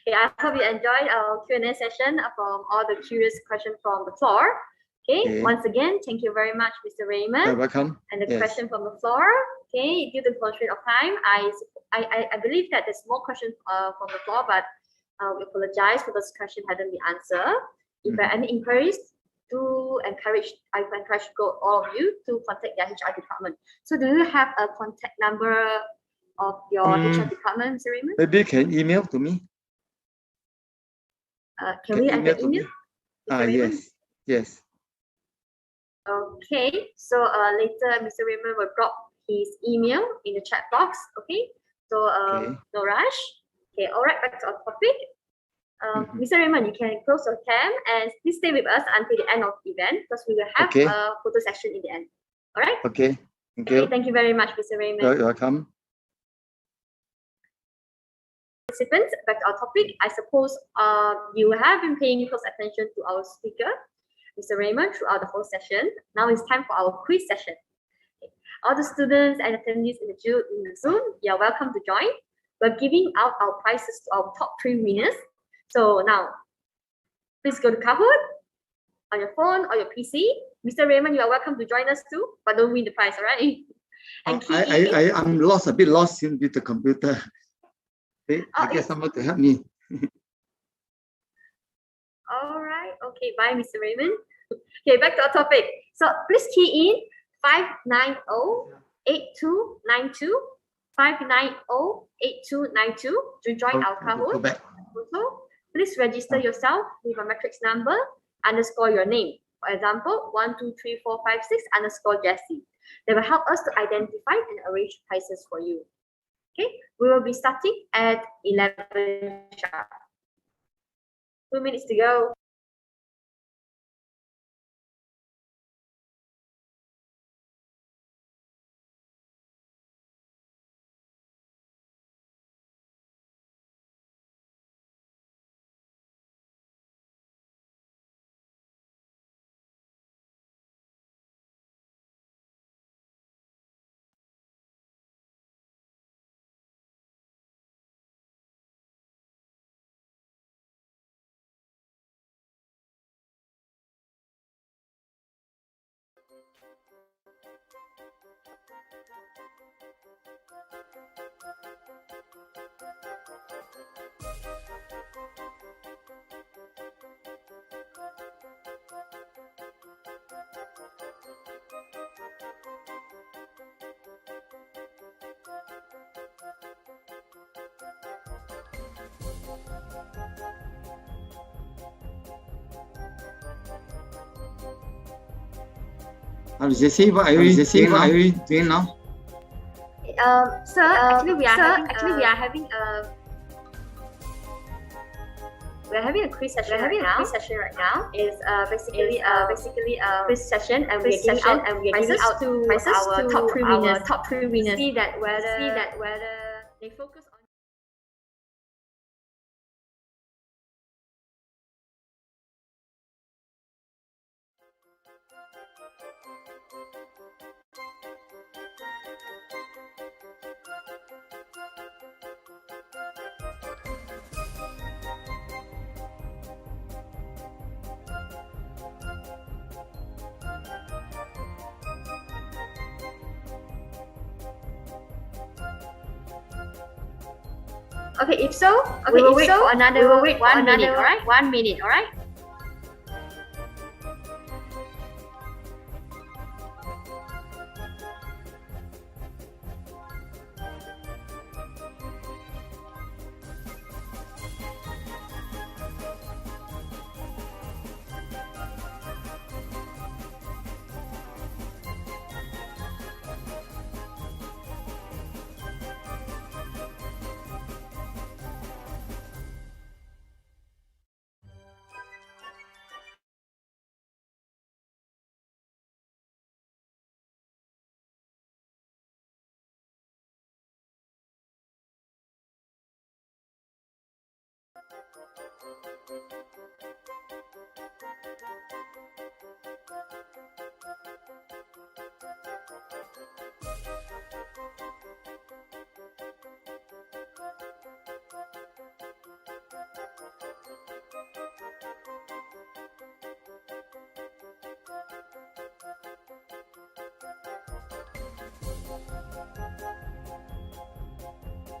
[SPEAKER 3] Okay, I hope you enjoyed our Q&A session from all the curious questions from the floor. Okay, once again, thank you very much, Mr. Raymond.
[SPEAKER 6] You're welcome.
[SPEAKER 3] And the question from the floor. Okay, due to the constraint of time, I believe that there's more questions from the floor, but we apologize for this question hadn't been answered. If there are any inquiries, I encourage all of you to contact their HR department. So do you have a contact number of your HR department, Mr. Raymond?
[SPEAKER 6] Maybe you can email to me.
[SPEAKER 3] Can we add the email?
[SPEAKER 6] Yes.
[SPEAKER 3] Okay, so later Mr. Raymond will drop his email in the chat box. Okay, so no rush. Okay, all right, back to our topic. Mr. Raymond, you can close your cam and please stay with us until the end of the event because we will have a photo section in the end. All right?
[SPEAKER 6] Okay, thank you.
[SPEAKER 3] Thank you very much, Mr. Raymond.
[SPEAKER 6] You're welcome.
[SPEAKER 3] Participants, back to our topic. I suppose you have been paying close attention to our speaker, Mr. Raymond, throughout the whole session. Now it's time for our quiz session. All the students and attendees in the Zoom, you're welcome to join. We're giving out our prizes to our top 3 winners. So now, please go to Kahoot on your phone or your PC. Mr. Raymond, you are welcome to join us too, but don't win the prize, all right? And
[SPEAKER 6] I'm a bit lost in with the computer. Okay, I get someone to help me.
[SPEAKER 3] All right. Okay, bye, Mr. Raymond. Okay, back to our topic. So please key in 590-8292, 590-8292 to join our Kahoot.
[SPEAKER 6] Go back.
[SPEAKER 3] Also, please register yourself with a matrix number underscore your name. For example, 123456_Jessie. They will help us to identify and arrange prices for you. Okay, we will be starting at 11 sharp. 2 minutes to go.
[SPEAKER 6] Jessie, what are you doing now?
[SPEAKER 3] Sir, actually we are having a quiz session right now. It's basically a quiz session, and we're giving out prizes to our top 3 winners. See that whether they focus Okay, if so, we will wait for another 1 minute, all right? 1 minute, all right?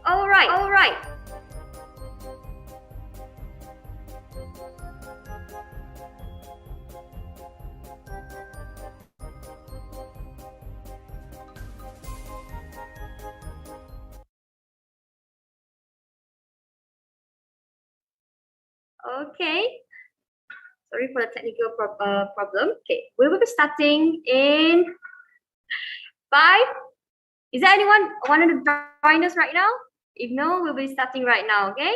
[SPEAKER 3] All right, all right. Okay. Sorry for the technical problem. Okay, we will be starting in 5. Is there anyone wanting to join us right now? If no, we'll be starting right now, okay?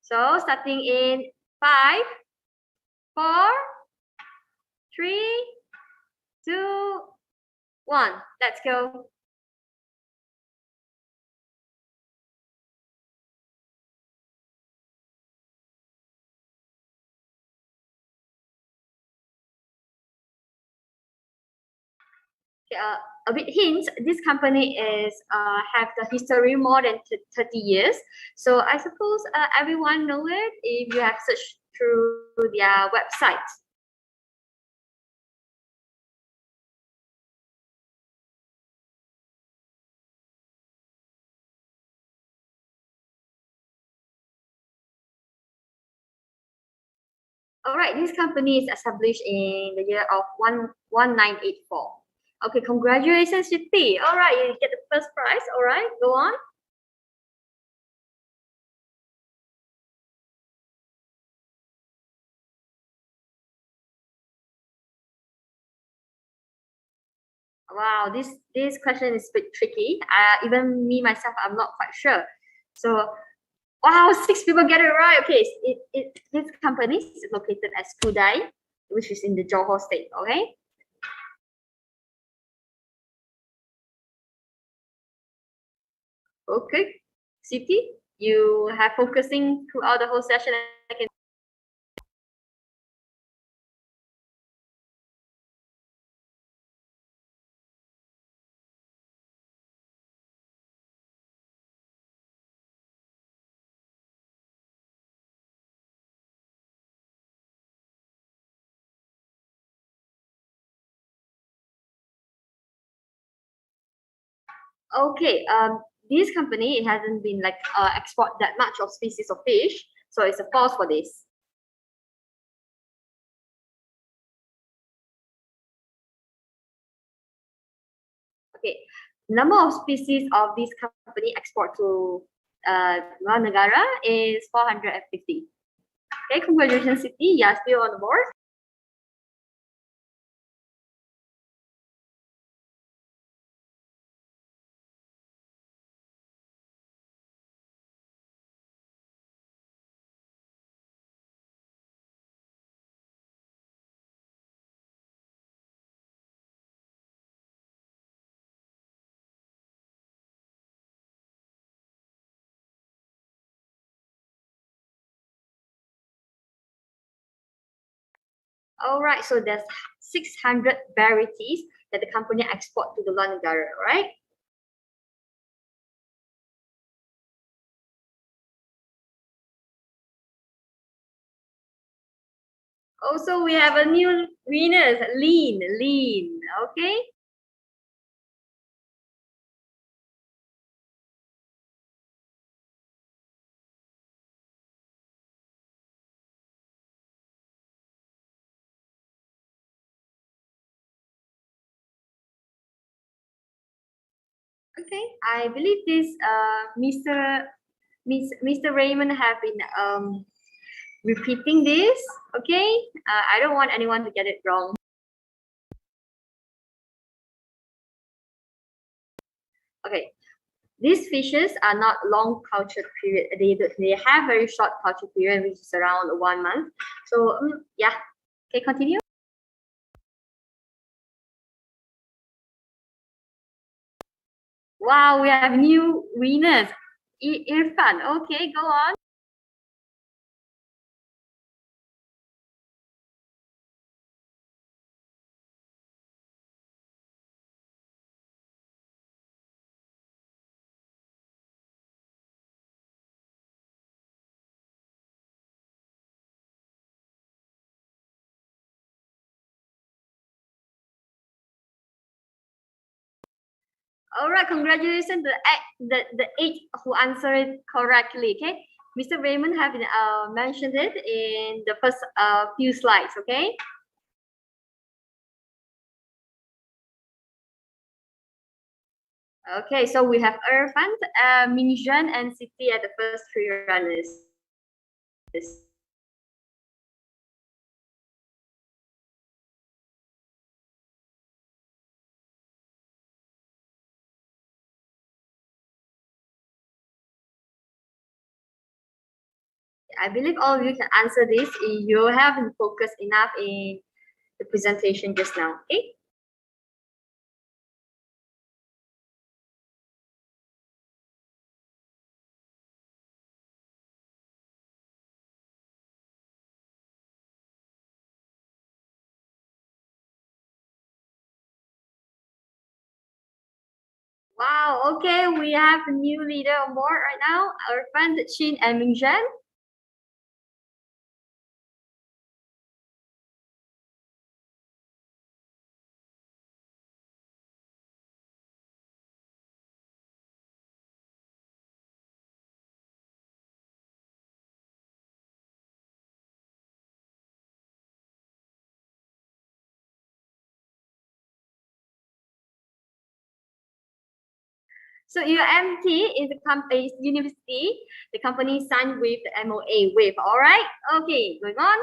[SPEAKER 3] So starting in 5, 4, 3, 2, 1. Let's go. Okay, a bit hints. This company is have the history more than 30 years. So I suppose everyone know it if you have searched through their website. All right, this company is established in the year of 1984. Okay, congratulations, Shiti. All right, you get the first prize. All right, go on. Wow, this question is a bit tricky. Even me myself, I'm not quite sure. So, wow, 6 people get it right. Okay, this company is located at Skudai, which is in the Johor state. Okay. Okay, Siti, you have focusing throughout the whole session. I can. Okay, this company, it hasn't been like export that much of species of fish, so it's a false for this. Okay, number of species of this company export to luar negara is 450. Okay, congratulations, Siti. You are still on the board. All right, so there's 600 varieties that the company export to the luar negara, right? Also, we have a new winner, Lean, okay? Okay, I believe this Mr. Raymond have been repeating this. Okay, I don't want anyone to get it wrong. Okay, these fishes are not long culture period. They have very short culture period, which is around 1 month. So yeah, okay, continue. Wow, we have new winners. Irfan, okay, go on. All right, congratulations the eight who answered it correctly. Okay, Mr. Raymond have mentioned it in the first few slides. Okay. Okay, so we have Irfan, Minjan, and Siti at the first three runners. I believe all of you can answer this. You haven't focused enough in the presentation just now. Okay. Wow, okay, we have a new leader on board right now, our friend Shin and Mingzhen. So UMT is a company, university, the company signed with the MOA with, all right? Okay, going on.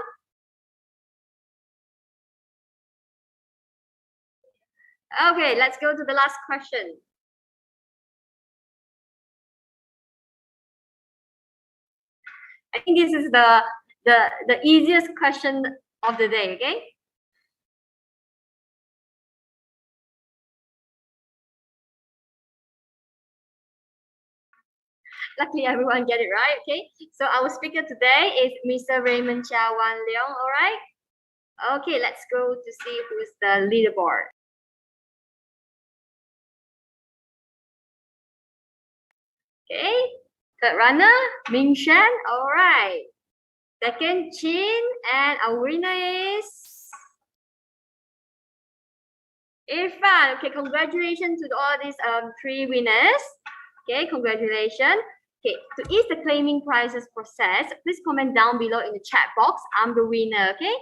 [SPEAKER 3] Okay, let's go to the last question. I think this is the easiest question of the day, okay? Luckily, everyone get it right, okay? So our speaker today is Mr. Raymond Chia Wan Leong, all right? Okay, let's go to see who's the leaderboard. Okay, third runner, Ming Shan, all right. Second, Chin, and our winner is Irfan. Okay, congratulations to all these three winners. Okay, congratulations. Okay, to ease the claiming prizes process, please comment down below in the chat box. I'm the winner, okay?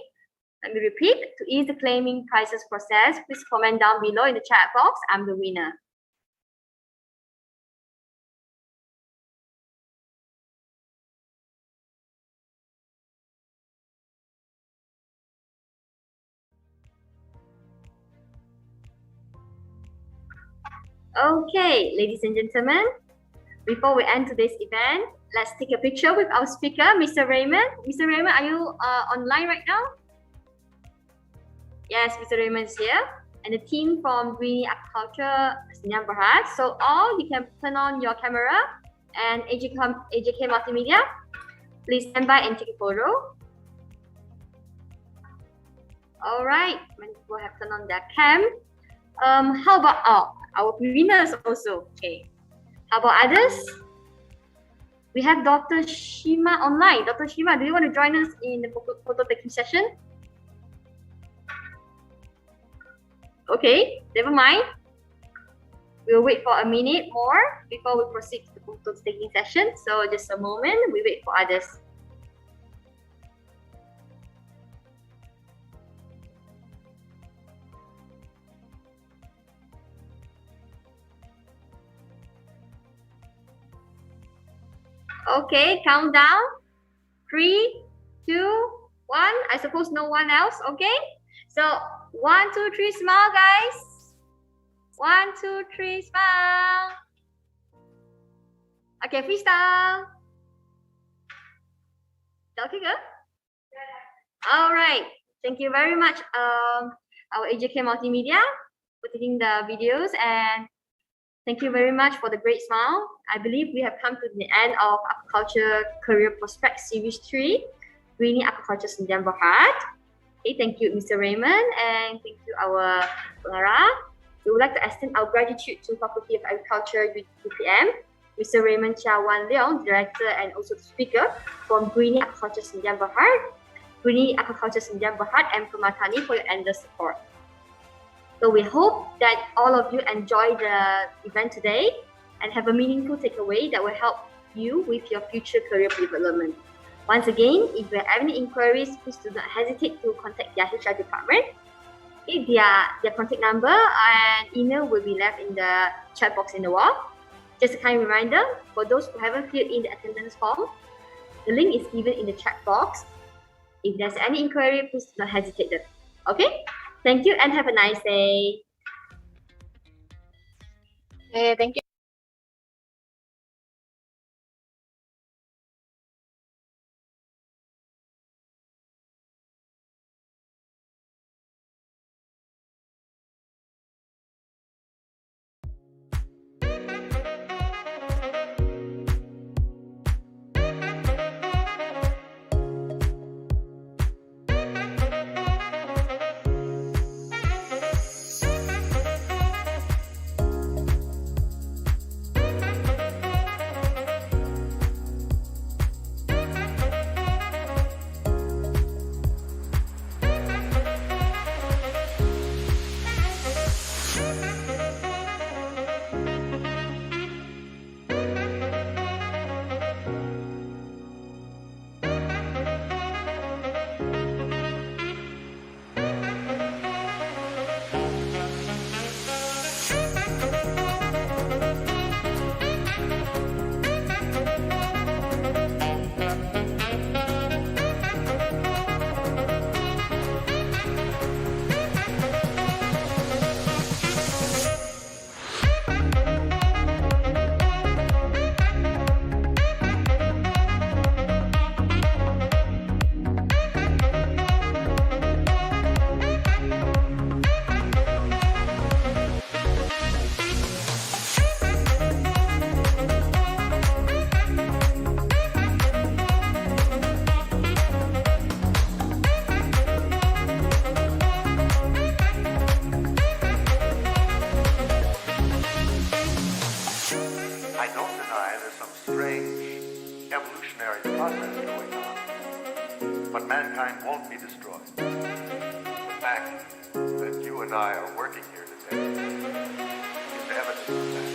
[SPEAKER 3] Let me repeat. To ease the claiming prizes process, please comment down below in the chat box. I'm the winner. Okay, ladies and gentlemen, before we end today's event, let's take a picture with our speaker, Mr. Raymond. Mr. Raymond, are you online right now? Yes, Mr. Raymond is here. And the team from Greeny Aquaculture Sdn Bhd. So all, you can turn on your camera and AJK Multimedia. Please stand by and take a photo. All right, many people have turned on their cam. How about our winners also? Okay. How about others? We have Dr. Shima online. Dr. Shima, do you want to join us in the photo taking session? Okay, never mind. We'll wait for a minute more before we proceed to the photo taking session. So just a moment, we wait for others. Okay, countdown. 3, 2, 1. I suppose no one else. Okay. So 1, 2, 3, smile, guys. 1, 2, 3, smile. Okay, freestyle. Okay, good. All right. Thank you very much, our AJK Multimedia, for taking the videos, and thank you very much for the great smile. I believe we have come to the end of Aquaculture Career Prospect Series 3, Greeny Aquaculture Sdn Bhd. Okay, thank you, Mr. Raymond, and thank you, our Clara. We would like to extend our gratitude to Faculty of Agriculture UPM, Mr. Raymond Chia Wan Leong, Director and also the speaker from Greeny Aquaculture Sdn Bhd, Greeny Aquaculture Sdn Bhd, and Pramatani for your endless support. So we hope that all of you enjoy the event today and have a meaningful takeaway that will help you with your future career development. Once again, if you have any inquiries, please do not hesitate to contact their HR department. If their contact number and email will be left in the chat box in the wall. Just a kind reminder, for those who haven't filled in the attendance form, the link is given in the chat box. If there's any inquiry, please do not hesitate. Okay? Thank you and have a nice day.
[SPEAKER 5] Thank you.
[SPEAKER 7] I don't deny there's some strange evolutionary process going on, but mankind won't be destroyed. The fact that you and I are working here today is evidence of that.